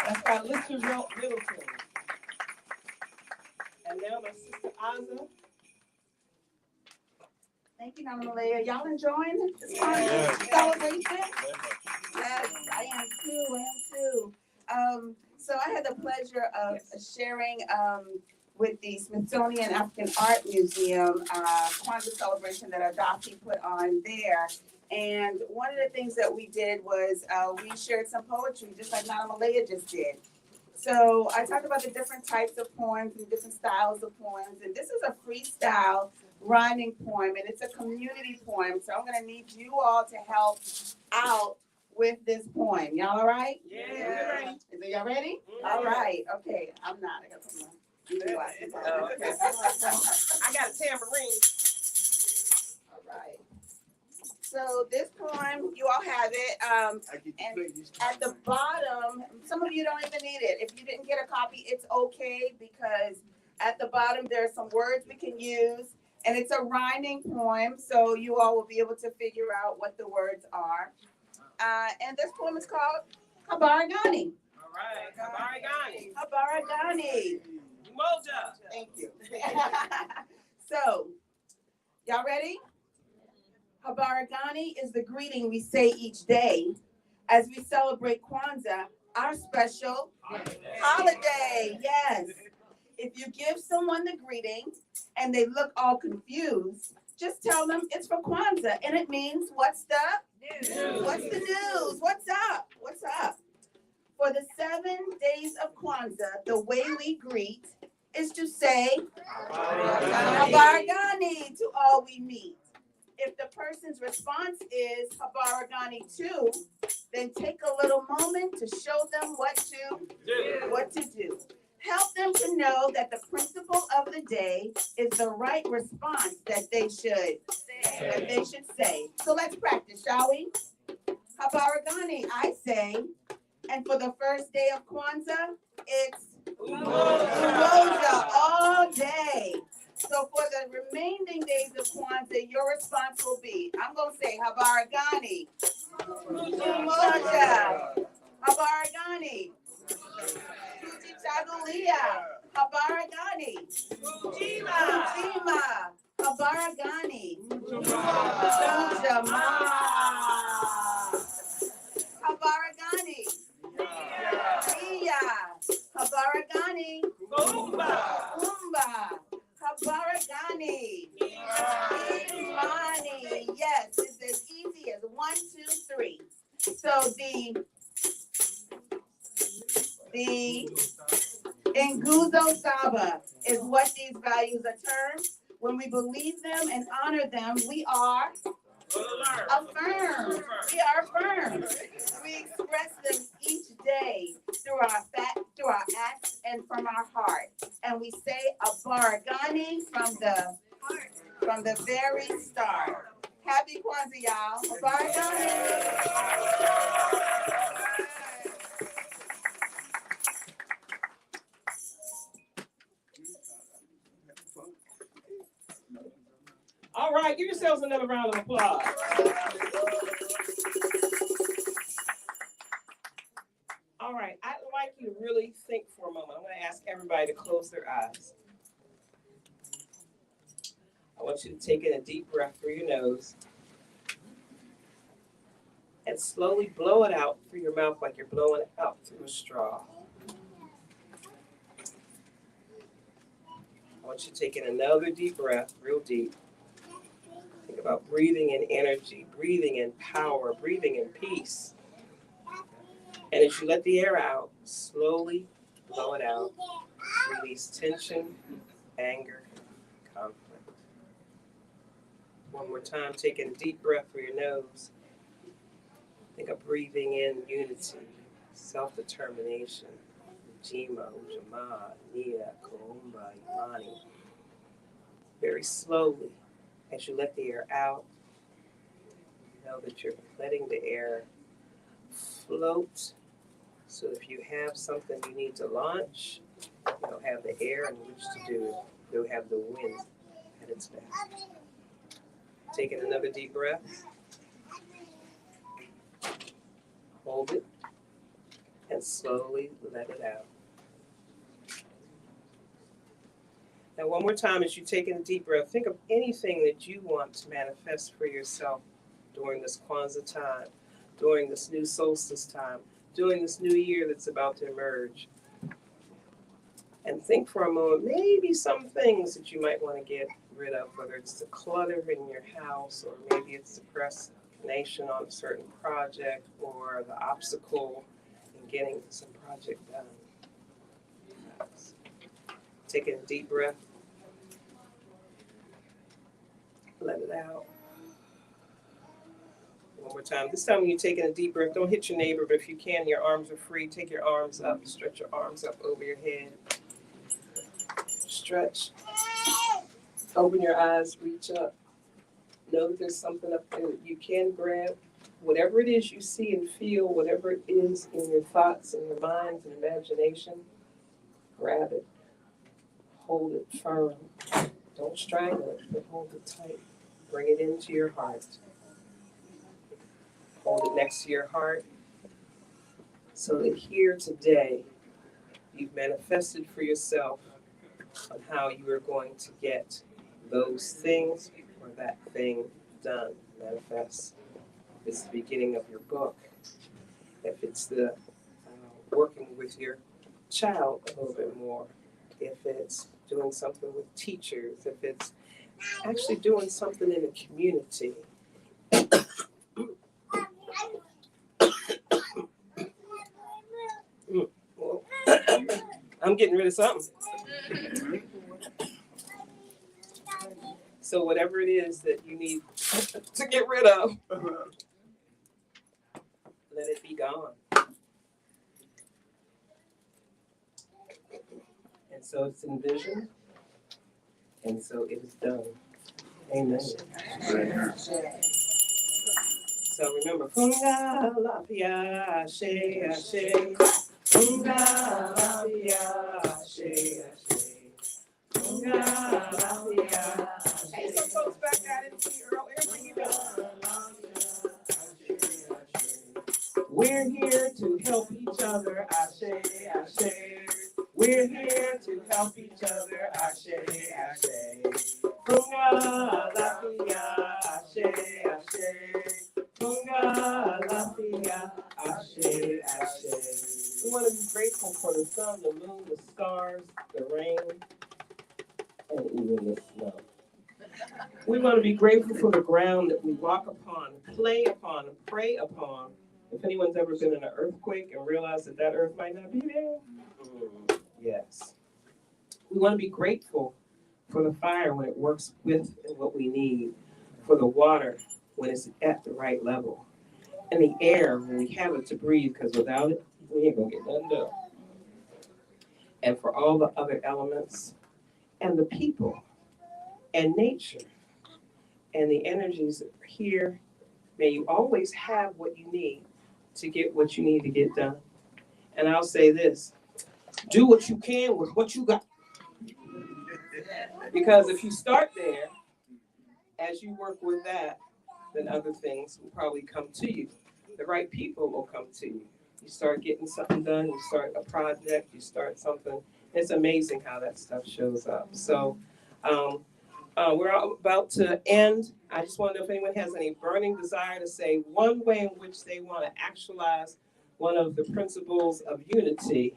That's by Luther Middleton. And now my sister Aza. Thank you, Mama Malaya. Y'all enjoying this Yes. celebration? Yes, I am too. So I had the pleasure of sharing with the Smithsonian African Art Museum Kwanzaa celebration that Adaci put on there. And one of the things that we did was we shared some poetry, just like Nana Malaya just did. So I talked about the different types of poems and different styles of poems. And this is a freestyle rhyming poem, and it's a community poem. So I'm gonna need you all to help out with this poem. Y'all all right? Yeah. Is y'all ready? Mm-hmm. All right. Okay. I'm not. I got some more. Oh, okay. I got a tambourine. All right. So this poem, you all have it. And at the bottom, some of you don't even need it. If you didn't get a copy, it's okay, because at the bottom there are some words we can use, and it's a rhyming poem, so you all will be able to figure out what the words are. And this poem is called Habaragani. All right. Habaragani. Habaragani. Umoja. Thank you. So, y'all ready? Habaragani is the greeting we say each day as we celebrate Kwanzaa, our special holiday. Yes. If you give someone the greeting and they look all confused, just tell them it's for Kwanzaa, and it means what's the news? What's the news? What's up? What's up? For the 7 days of Kwanzaa, the way we greet is to say Habaragani to all we meet. If the person's response is Habaragani too, then take a little moment to show them what to do. Help them to know that the principle of the day is the right response that they should say. So let's practice, shall we? Habaragani, I say, and for the first day of Kwanzaa, it's Umoja all day. So for the remaining days of Kwanzaa, your response will be, I'm going to say Habaragani, Umoja, Habaragani, Chagulia, Habaragani, Ujima, Habaragani, Ujama, Habaragani, Iya, Habaragani, Umba, Habaragani, Imani. Yes, it's as easy as 1, 2, 3. So the Nguzo Saba is what these values are termed. When we believe them and honor them, we are affirmed. We are affirmed. We express them each day through our acts and from our heart. And we say Habaragani from the very start. Happy Kwanzaa, y'all. Habaragani. All right, give yourselves another round of applause. All right, I'd like you to really think for a moment. I'm going to ask everybody to close their eyes. I want you to take in a deep breath through your nose and slowly blow it out through your mouth like you're blowing it out through a straw. I want you to take in another deep breath, real deep. Think about breathing in energy, breathing in power, breathing in peace. And as you let the air out, slowly blow it out. Release tension, anger, conflict. One more time, take in a deep breath through your nose. Think of breathing in unity, self-determination. Jima, Ujama, Nia, Koumba, Imani. Very slowly, As you let the air out, know that you're letting the air float. So if you have something you need to launch, you'll have the air in which to do it. You'll have the wind at its back. Taking another deep breath. Hold it and slowly let it out. Now, one more time, as you take in a deep breath, think of anything that you want to manifest for yourself during this Kwanzaa time, during this new solstice time, during this new year that's about to emerge. And think for a moment, maybe some things that you might want to get rid of, whether it's the clutter in your house, or maybe it's the procrastination on a certain project, or the obstacle in getting some project done. Take a deep breath. Let it out. One more time. This time when you're taking a deep breath, don't hit your neighbor, but if you can, your arms are free. Take your arms up, stretch your arms up over your head. Stretch. Open your eyes, reach up. Know that there's something up there that you can grab. Whatever it is you see and feel, whatever it is in your thoughts and your minds and imagination, grab it. Hold it firm. Don't strangle it, but hold it tight. Bring it into your heart. Hold it next to your heart so that here today you've manifested for yourself on how you are going to get those things or that thing done. Manifest. If it's the beginning of your book, if it's the working with your child a little bit more, if it's doing something with teachers, if it's actually doing something in the community. Well, I'm getting rid of something. So whatever it is that you need to get rid of, let it be gone. And so it's envisioned, and so it is done. Amen. So remember, Funga Lapia Ashe Ashe, Funga Lapia Ashe Ashe, Funga Lapia Ashe. Hey, some folks back there, I didn't see earlier. Where you go? We're here to help each other, Ashe Ashe. We're here to help each other, Ashe Ashe. Funga Lapia Ashe Ashe. Funga Lapia Ashe Ashe. We want to be grateful for the sun, the moon, the stars, the rain, and even the snow. We want to be grateful for the ground that we walk upon, play upon, and pray upon. If anyone's ever been in an earthquake and realized that that earth might not be there, yes. We want to be grateful for the fire when it works with what we need, for the water when it's at the right level, and the air when we have it to breathe, because without it, we ain't gonna get nothing done. And for all the other elements, and the people, and nature, and the energies that are here, may you always have what you need to get what you need to get done. And I'll say this, do what you can with what you got. Because if you start there, as you work with that, then other things will probably come to you. The right people will come to you. You start getting something done, you start a project, you start something. It's amazing how that stuff shows up. So we're about to end. I just want to know if anyone has any burning desire to say one way in which they want to actualize one of the principles of unity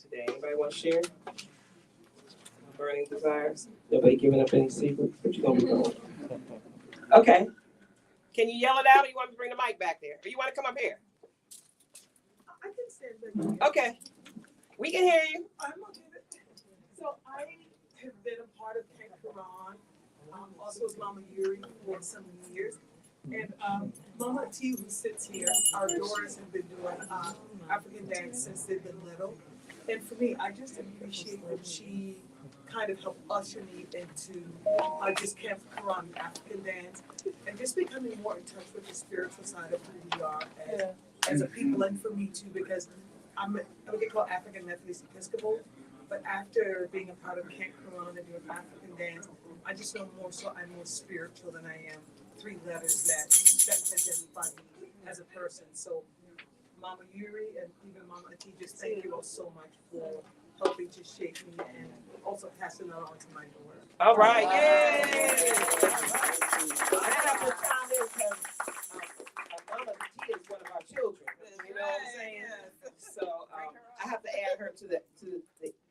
today. Anybody want to share? Burning desires? Nobody giving up any secrets? What you gonna be doing? Okay. Can you yell it out, or you want me to bring the mic back there? Or you want to come up here? I can stand back. Okay. We can hear you. I'm okay with it. So I have been a part of Camp Quran, also with Mama Yuri for some years. And Mama T, who sits here, our daughters have been doing African dance since they've been little. And for me, I just appreciate that she kind of helped usher me into just Camp Quran African dance and just becoming more in touch with the spiritual side of who we are as a people, and for me too, because I'm what they call African Methodist Episcopal, but after being a part of Camp Quran and doing African dance, I just know more so I'm more spiritual than I am 3 letters that identify me as a person. So Mama Yuri and even Mama Adaci, just thank you all so much for helping to shape me and also passing that on to my daughter. All right, yay! I have to chime in because Mama Adaci is one of our children. You know what I'm saying? So I have to add her to the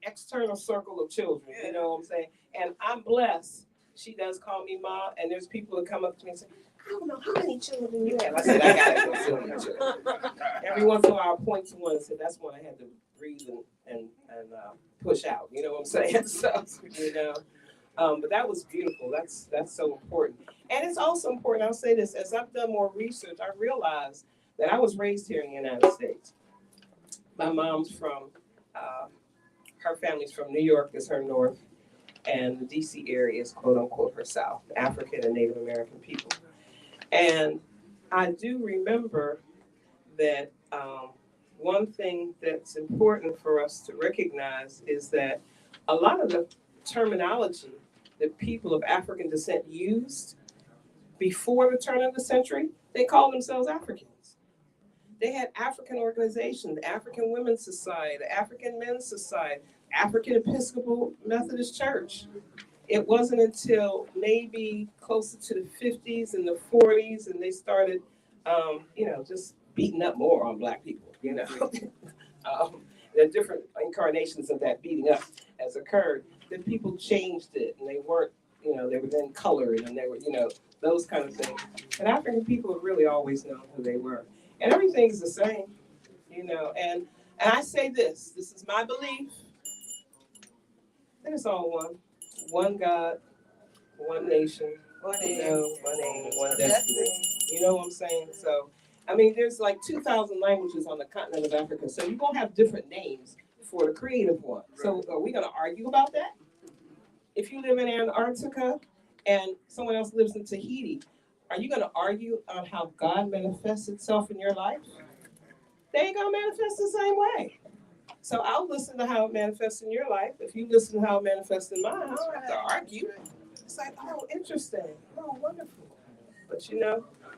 external circle of children. You know what I'm saying? And I'm blessed. She does call me Ma, and there's people that come up to me and say, I don't know how many children you have. I said, I got it. So many children. Every once in a while, I point to one and say, that's one I had to breathe and push out. You know what I'm saying? So, you know, but that was beautiful. That's so important. And it's also important, I'll say this, as I've done more research, I realized that I was raised here in the United States. My mom's from, her family's from New York, is her north, and the DC area is quote unquote her south, African and Native American people. And I do remember that one thing that's important for us to recognize is that a lot of the terminology that people of African descent used before the turn of the century, they called themselves Africans. They had African organizations, the African Women's Society, the African Men's Society, African Episcopal Methodist Church. It wasn't until maybe closer to the 50s and the 40s, and they started, just beating up more on Black people, you know. There are different incarnations of that beating up has occurred. Then people changed it, and they weren't, they were then colored, and they were, those kind of things. And African people have really always known who they were. And everything's the same, and I say this is my belief, that it's all one. One God, one nation, one aim, one destiny. You know what I'm saying? So, I mean, there's like 2,000 languages on the continent of Africa, so you're gonna have different names for the creative one. So are we gonna argue about that? If you live in Antarctica and someone else lives in Tahiti, are you gonna argue on how God manifests itself in your life? They ain't gonna manifest the same way. So I'll listen to how it manifests in your life. If you listen to how it manifests in mine, I don't have to argue. It's like, oh, interesting. Oh, wonderful. But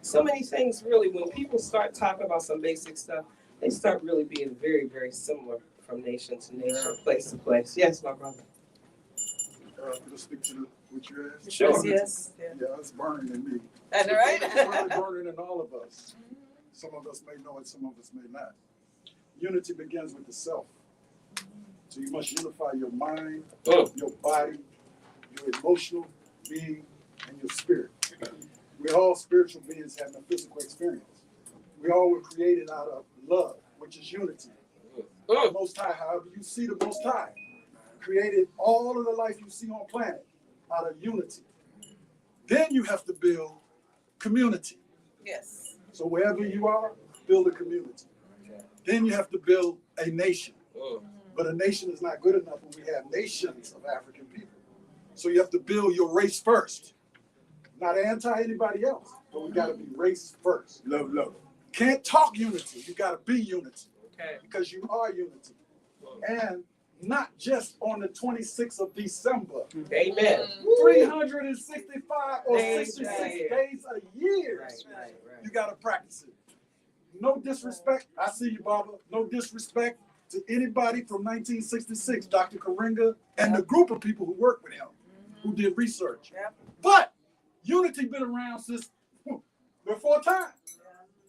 so many things really, when people start talking about some basic stuff, they start really being very, very similar from nation to nation, place to place. Yes, my brother. Can I speak to what you asked? Sure. Yes. Yeah, it's burning in me. That's right. It's really burning in all of us. Some of us may know it, some of us may not. Unity begins with the self. So you must unify your mind, your body, your emotional being, and your spirit. We're all spiritual beings having a physical experience. We all were created out of love, which is unity. The Most High, however you see the Most High, created all of the life you see on planet out of unity. Then you have to build community. Yes. So wherever you are, build a community. Then you have to build a nation. But a nation is not good enough when we have nations of African people. So you have to build your race first. Not anti anybody else, but we gotta be race first. Love. Can't talk unity, you gotta be unity. Okay. Because you are unity. And not just on the 26th of December. Amen. 365 or Days 66 a year. days a year. Right. You gotta practice it. No disrespect. I see you, Baba. No disrespect to anybody from 1966, Dr. Karinga, and the group of people who worked with him, who did research. But unity been around since before time.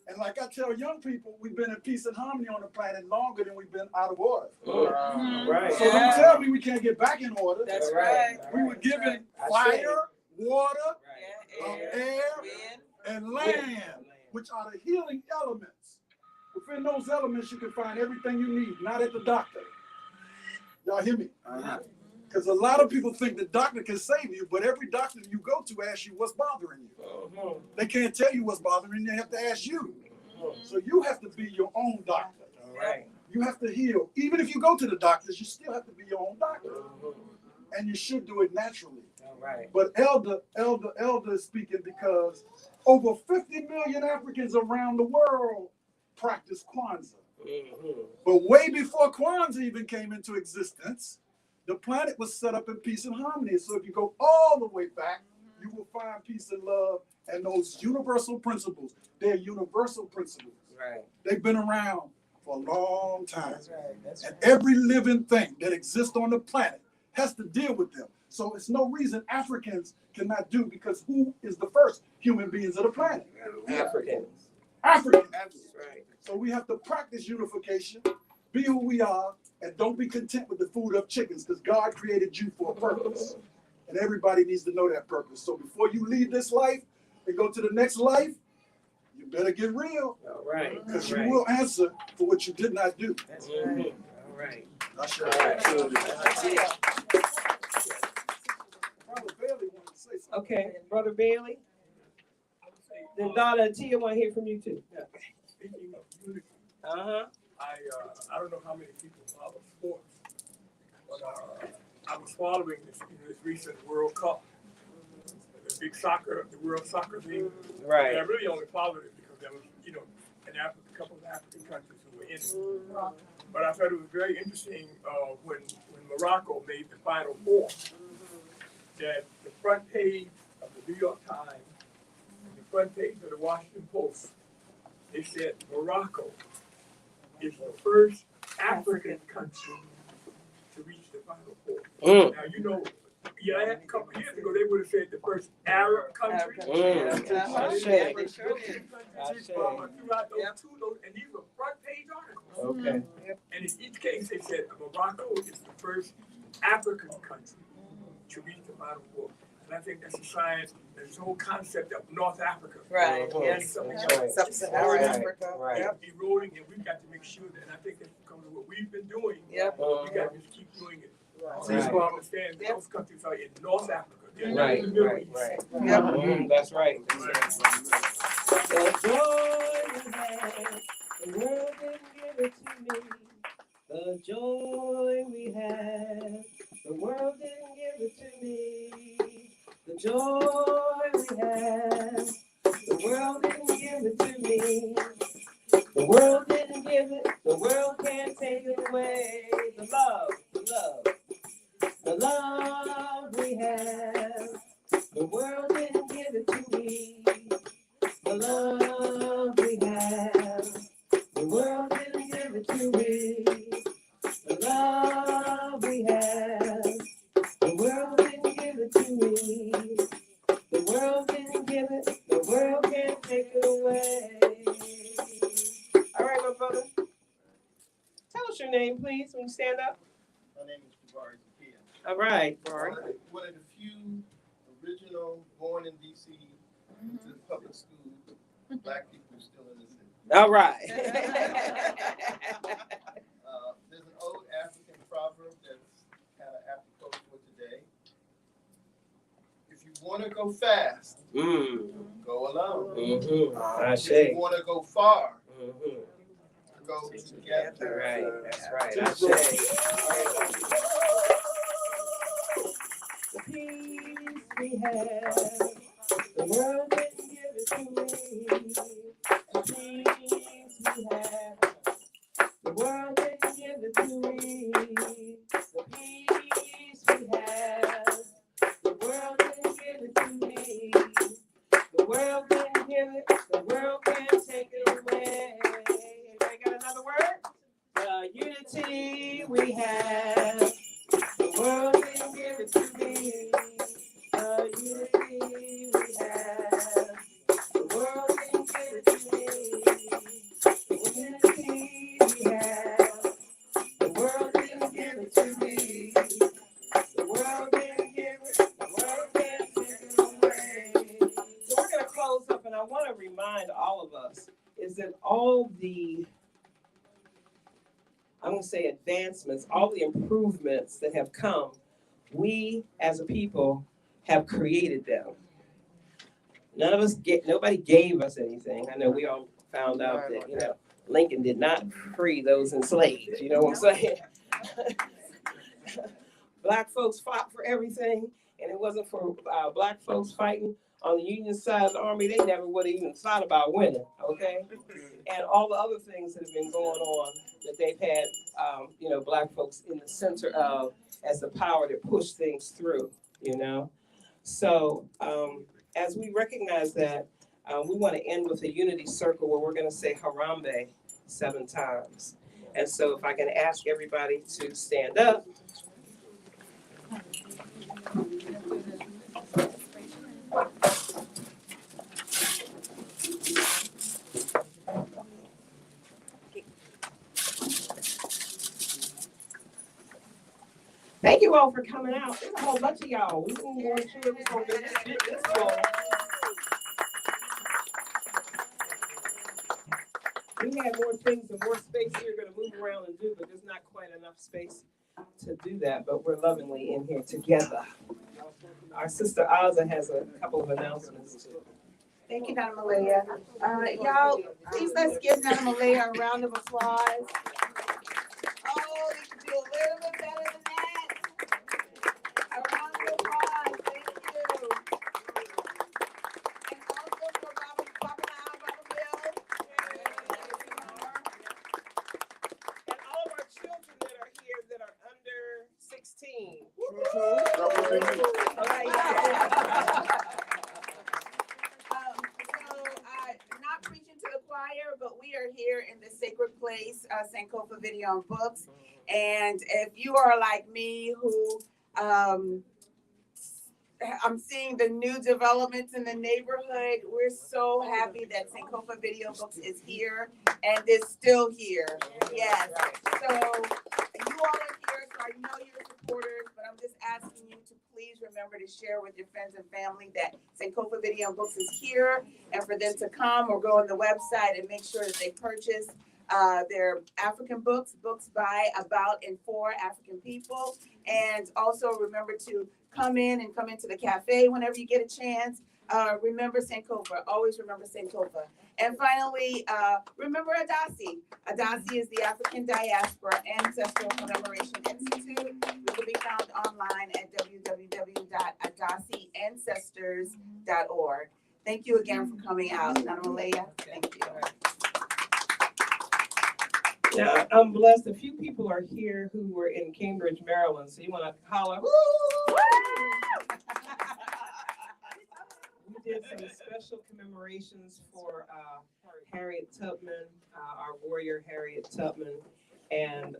And like I tell young people, we've been in peace and harmony on the planet longer than we've been out of order. Right. So don't tell me we can't get back in order. That's right. We were given fire, water, air, and land, which are the healing elements. Within those elements, you can find everything you need, not at the doctor. Y'all hear me? Because a lot of people think the doctor can save you, but every doctor you go to asks you what's bothering you. They can't tell you what's bothering you, they have to ask you. So you have to be your own doctor. You have to heal. Even if you go to the doctors, you still have to be your own doctor. And you should do it naturally. All right. But Elder is speaking because over 50 million Africans around the world practice Kwanzaa. But way before Kwanzaa even came into existence, the planet was set up in peace and harmony. So if you go all the way back, you will find peace and love and those universal principles. They're universal principles. Right. They've been around for a long time. That's right. That's And right. every living thing that exists on the planet has to deal with them. So it's no reason Africans cannot do, because who is the first human beings of the planet? Africans. Africans. That's right. So we have to practice unification, be who we are, and don't be content with the food of chickens, because God created you for a purpose. And everybody needs to know that purpose. So before you leave this life and go to the next life, you better get real. All right. Because All you right. will answer for what you did not do. That's right. All right. That's sure. All right. Brother Bailey wanted to say something. Okay, Brother Bailey. Then Donna and Tia want to hear from you too. Speaking of unity, Uh-huh. I don't know how many people follow sports, but I was following this recent World Cup, the big the World Soccer thing. Right. And I really only followed it because there was, a couple of African countries who were in it. But I thought it was very interesting when Morocco made the Final Four, that the front page of the New York Times and the front page of the Washington Post, they said Morocco is the first African country to reach the Final Four. Now, a couple of years ago, they would have said the first Arab country. I say. Throughout those, and these were front page articles. Okay. And in each case, they said Morocco is the first African country to reach the Final Four. And I think that's a sign, there's this whole concept of North Africa. Right. Yes. Sub-Saharan Africa. Right. Eroding, and we've got to make sure that, and I think that's because of what we've been doing. Yep. We got to just keep doing it. So Right. people understand that those countries are in North Africa. They're not Right, in the Middle right, East. right. Yep. That's right. The joy we had, the world didn't give it to me. The joy we had, the world didn't give it to me. The joy we had, the world didn't give it to me. The world didn't give it, the world can't take it away. The love we have, the world didn't give it to me. The love we have, the world didn't give it to me. The love we have, the world didn't give it to me. The world didn't give it, the world can't take it away. All right, my brother. Tell us your name, please, when you stand up. My name is Jabari Zakia. All right, Barry. One of the few original born in D.C. to the public school black people still in the city. All right. There's an old African proverb that's kind of apropos for today. If you want to go fast, go alone. I If say. you want to go far, go together. Right, that's right. I say. The peace we have, the world didn't give it to me. The peace we have, the world didn't give it to me. The peace we have, the world didn't give it to me. The world didn't give it, the world can't take it away. Anybody got another word? The unity we have, the world didn't give it to me. The unity we have, the world didn't give it to me. The unity we have, the world didn't give it to me. The world didn't give it, the world can't take it away. So we're going to close up, and I want to remind all of us is that all the, I'm going to say advancements, all the improvements that have come, we as a people have created them. Nobody gave us anything. I know we all found out that, Lincoln did not free those enslaved, you know what I'm saying? Black folks fought for everything, and it wasn't for black folks fighting on the Union side of the army, they never would have even thought about winning, okay? And all the other things that have been going on that they've had, black folks in the center of as the power to push things through, you know? So as we recognize that, we want to end with a unity circle where we're going to say Harambe 7 times. And so if I can ask everybody to stand up. Thank you all for coming out. There's a whole bunch of y'all. We didn't go sure it was going to be this long. We have more things and more space here we're going to move around and do, but there's not quite enough space to do that. But we're lovingly in here together. Our sister Aza has a couple of announcements too. Thank you, Donna Malaya. Y'all, please let's give Donna Malaya a round of applause. Oh, we can do a little bit better than that. A round of applause. Thank you. And also for Baba Bill. And all of our children that are here that are under 16. Not preaching to the choir, but we are here in the sacred place, Sankofa Video and Books. And if you are like me, who I'm seeing the new developments in the neighborhood, we're so happy that Sankofa Video Books is here and is still here. Yes. So you all are here, so I know you're supporters, but I'm just asking you to please remember to share with your friends and family that Sankofa Video and Books is here, and for them to come or go on the website and make sure that they purchase their African books by, about, and for African people. And also remember to come into the cafe whenever you get a chance. Remember Sankofa, always remember Sankofa. And finally, remember Adaci. Adaci is the African Diaspora Ancestral Commemoration Institute. It will be found online at www.adaciancestors.org. Thank you again for coming out. Nana Malaya, thank you. Now, I'm blessed. A few people are here who were in Cambridge, Maryland. So you want to holler? We did some special commemorations for Harriet Tubman, our warrior Harriet Tubman. And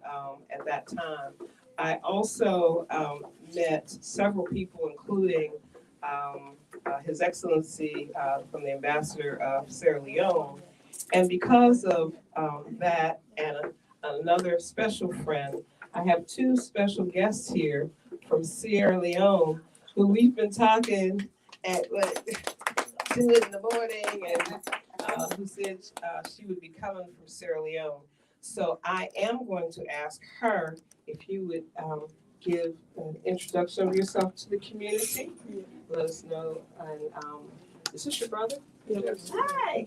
at that time, I also met several people, including His Excellency from the Ambassador of Sierra Leone. And because of that and another special friend, I have 2 special guests here from Sierra Leone who we've been talking at 2 in the morning, and who said she would be coming from Sierra Leone. So I am going to ask her if you would give an introduction of yourself to the community. Let us know. And is this your brother? Yes. Hi.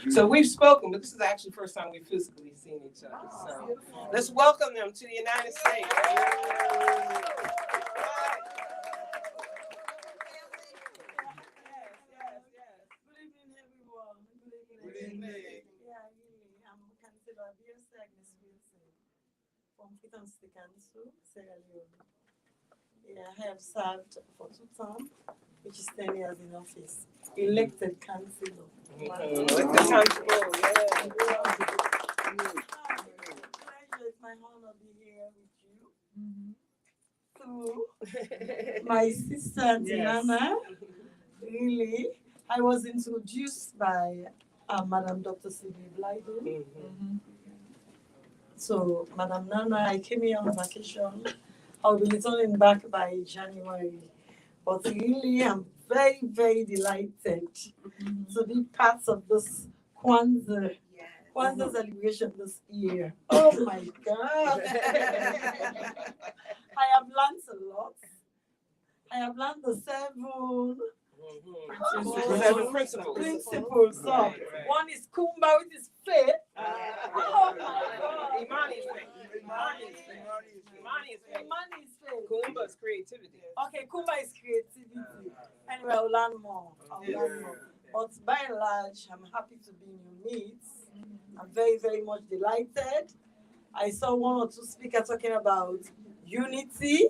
So we've spoken, but this is actually the first time we've physically seen each other. So let's welcome them to the United States. From Sierra Leone. Yeah, I have served for 2 terms, which is 10 years in office. Elected councillor. Elected councillor, yeah. It's my honor to be here with you. To my sister Diana, really, I was introduced by Madam Dr. C.B. Blyden. So, Madam Nana, I came here on vacation. I'll be returning back by January. But really, I'm very, very delighted to be part of this Kwanzaa celebration this year. Oh my God. I have learned a lot. I have learned the 7 principles. So, one is Kumba, which is faith. Imani is fake. Imani is fake. Money is fake. Kumba is creativity. Okay, Kumba is creativity. Anyway, I'll learn more. But by and large, I'm happy to be in your midst. I'm very, very much delighted. I saw one or two speakers talking about unity.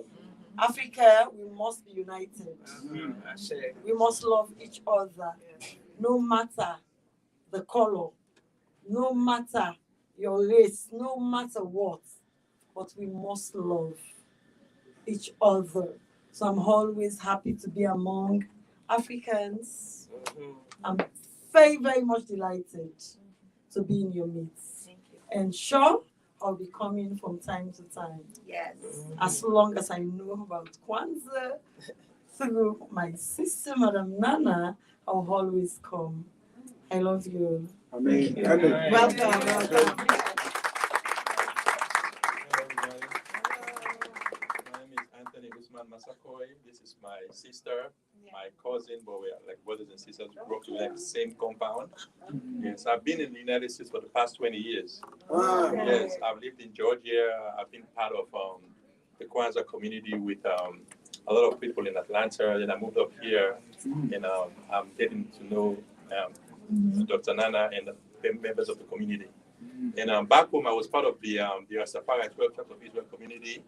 Africa, we must be united. We must love each other, no matter the color, no matter your race, no matter what. But we must love each other. So I'm always happy to be among Africans. I'm very, very much delighted to be in your midst. And sure, I'll be coming from time to time. Yes. As long as I know about Kwanzaa, through my sister, Madam Nana, I'll always come. I love you. Amen. Welcome. Welcome. Masakoy. This is my sister, my cousin, but we are like brothers and sisters. We grew up to like the same compound. Yes, I've been in the United States for the past 20 years. Yes, I've lived in Georgia. I've been part of the Kwanzaa community with a lot of people in Atlanta. Then I moved up here, and I'm getting to know Dr. Nana and the members of the community. And back home, I was part of the Rastafari 12 Tribes of Israel community,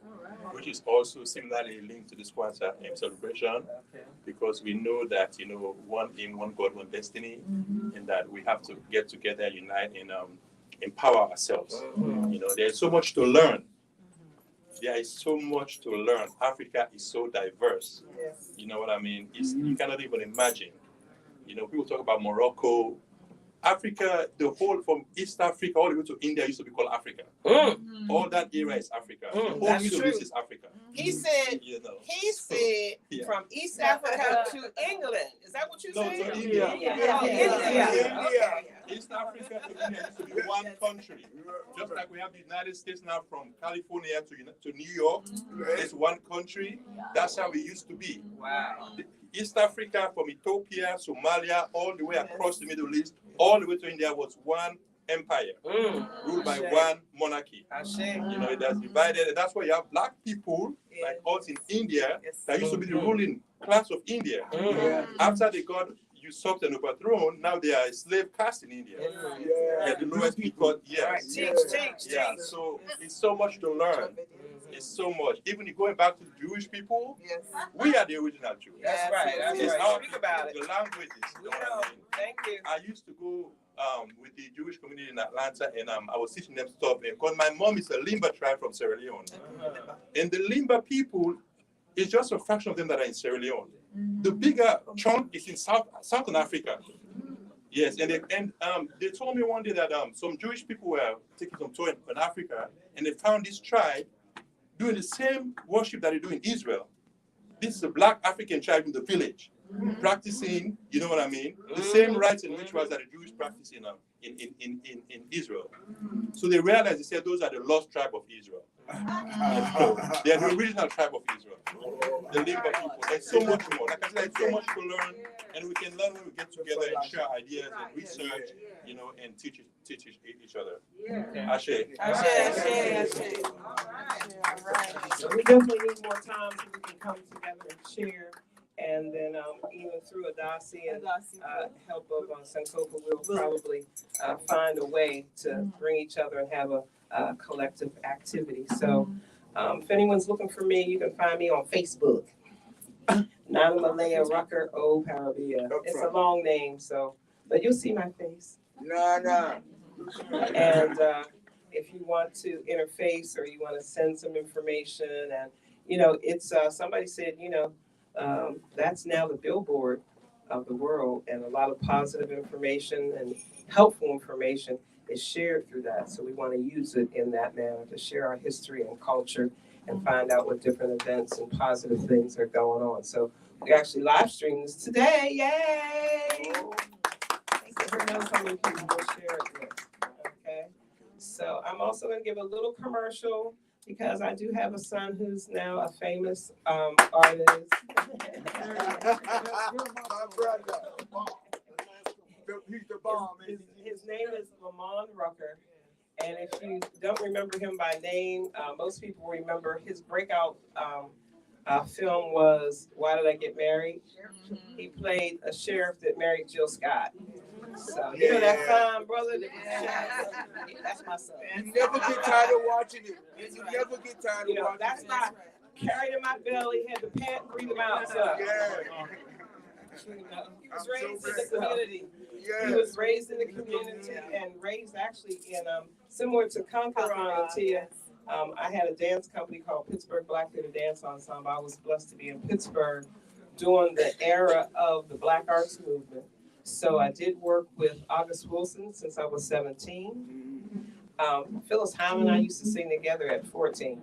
which is also similarly linked to this Kwanzaa celebration, because we know that, one aim, one God, one destiny, and that we have to get together, unite, and empower ourselves. There's so much to learn. There is so much to learn. Africa is so diverse. You know what I mean? You cannot even imagine. People talk about Morocco. Africa, the whole from East Africa all the way to India used to be called Africa. All that area is Africa. The whole Middle East is Africa. He said, from East Africa to England. Is that what you said? No, to India. India. East Africa to India used to be one country. Just like we have the United States now, from California to New York, it's one country. That's how it used to be. Wow. East Africa, from Ethiopia, Somalia, all the way across the Middle East, all the way to India, was one empire ruled by one monarchy. It has divided, and that's why you have black people like us in India that used to be the ruling class of India. After they got usurped and overthrown, now they are a slave caste in India. They're the lowest because so it's so much to learn. It's so much. Even going back to the Jewish people, we are the original Jews. That's right. It's our Speak about it. the languages. Thank you. I used to go with the Jewish community in Atlanta, and I was teaching them stuff. Because my mom is a Limba tribe from Sierra Leone, and the Limba people is just a fraction of them that are in Sierra Leone. The bigger chunk is in Southern Africa. Yes, and they told me one day that some Jewish people were taking some tour in Africa, and they found this tribe doing the same worship that they do in Israel. This is a black African tribe in the village, practicing, you know what I mean? The same rites and rituals that the Jews practice in Israel. So they realized, they said, those are the lost tribe of Israel. They are the original tribe of Israel. The Limba people. There's so much more. Like I said, there's so much to learn, and we can learn when we get together and share ideas and research, and teach each other. Ashe. So we definitely need more time so we can come together and share. And then even through Adaci and help of Sankofa, we'll probably find a way to bring each other and have a collective activity. So if anyone's looking for me, you can find me on Facebook. Nana Malaya Rucker O Parabia. It's a long name, but you'll see my face. No. And if you want to interface or you want to send some information, and it's somebody said, that's now the billboard of the world, and a lot of positive information and helpful information is shared through that. So we want to use it in that manner to share our history and culture and find out what different events and positive things are going on. So we actually live stream this today. Yay! So who knows how many people will share it with. Okay. So I'm also going to give a little commercial because I do have a son who's now a famous artist. His name is Lamont Rucker, And if you don't remember him by name, most people remember his breakout film was Why Did I Get Married? He played a sheriff that married Jill Scott. So you know that fine brother that that's my son. You never get tired of watching it. You never get tired of watching it. That's my carried in my belly, had to pant, breathe him out. So. He was raised in the community. He was raised in the community and raised actually in similar to Conquer on Tia. I had a dance company called Pittsburgh Black Theater Dance Ensemble. I was blessed to be in Pittsburgh during the era of the Black Arts Movement. So I did work with August Wilson since I was 17. Phyllis Hyman and I used to sing together at 14.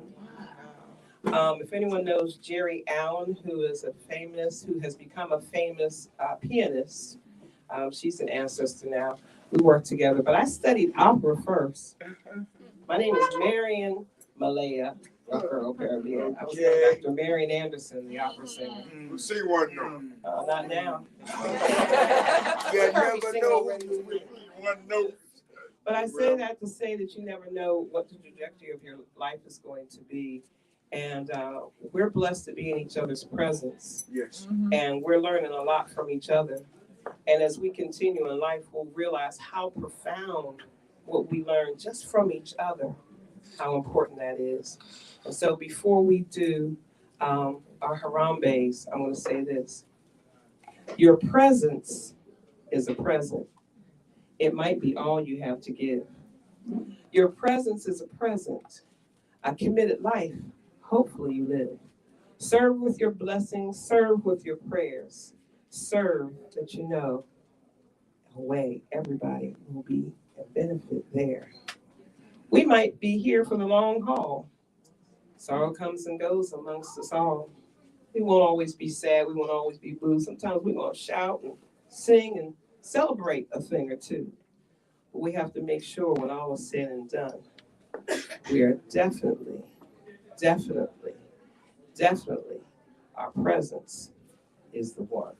If anyone knows Jerry Allen, who has become a famous pianist, she's an ancestor now. We worked together, but I studied opera first. My name is Marion Malaya, Earl Parabia. I was named after Marion Anderson, the opera singer. See one note. Not now. You never know one note. But I say that to say that you never know what the trajectory of your life is going to be. And we're blessed to be in each other's presence. Yes. And we're learning a lot from each other. And as we continue in life, we'll realize how profound what we learn just from each other, how important that is. And so before we do our Harambes, I'm going to say this. Your presence is a present. It might be all you have to give. Your presence is a present. A committed life, hopefully you live. Serve with your blessings, serve with your prayers. Serve that you know a way everybody will be a benefit there. We might be here for the long haul. Sorrow comes and goes amongst us all. We won't always be sad, we won't always be blue. Sometimes we're gonna shout and sing and celebrate a thing or two. But we have to make sure when all is said and done, we are definitely, our presence is the one.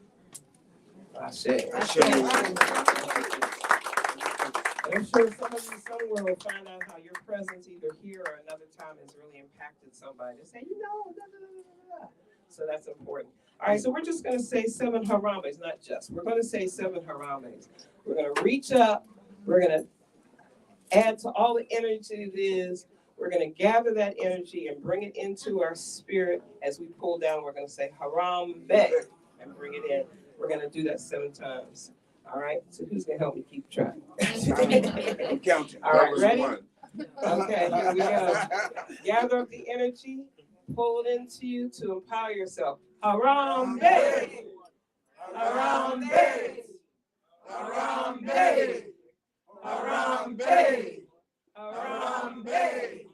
Ashe. I'm sure some of you somewhere will find out how your presence either here or another time has really impacted somebody. They say, So that's important. All right, so we're just going to say 7 Harambes, not just. We're going to say 7 Harambes. We're going to reach up. We're going to add to all the energy that is. We're going to gather that energy and bring it into our spirit. As we pull down, we're going to say Harambe and bring it in. We're going to do that 7 times. All right, so who's going to help me keep track? I'm counting. All right, ready? Okay, here we go. Gather up the energy, pull it into you to empower yourself. Harambe! Harambe! Harambe! Harambe! Harambe!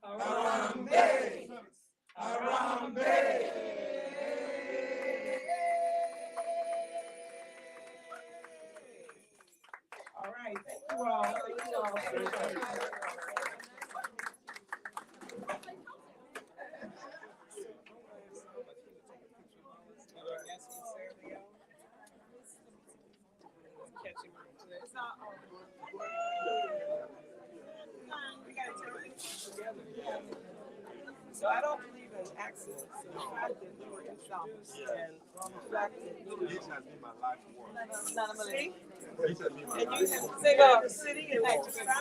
Harambe! Harambe! All right, thank you all. Thank you all. So I don't believe in accidents. The fact that you were introduced and the fact that you This has been my life work. see? And you can sing out of the city and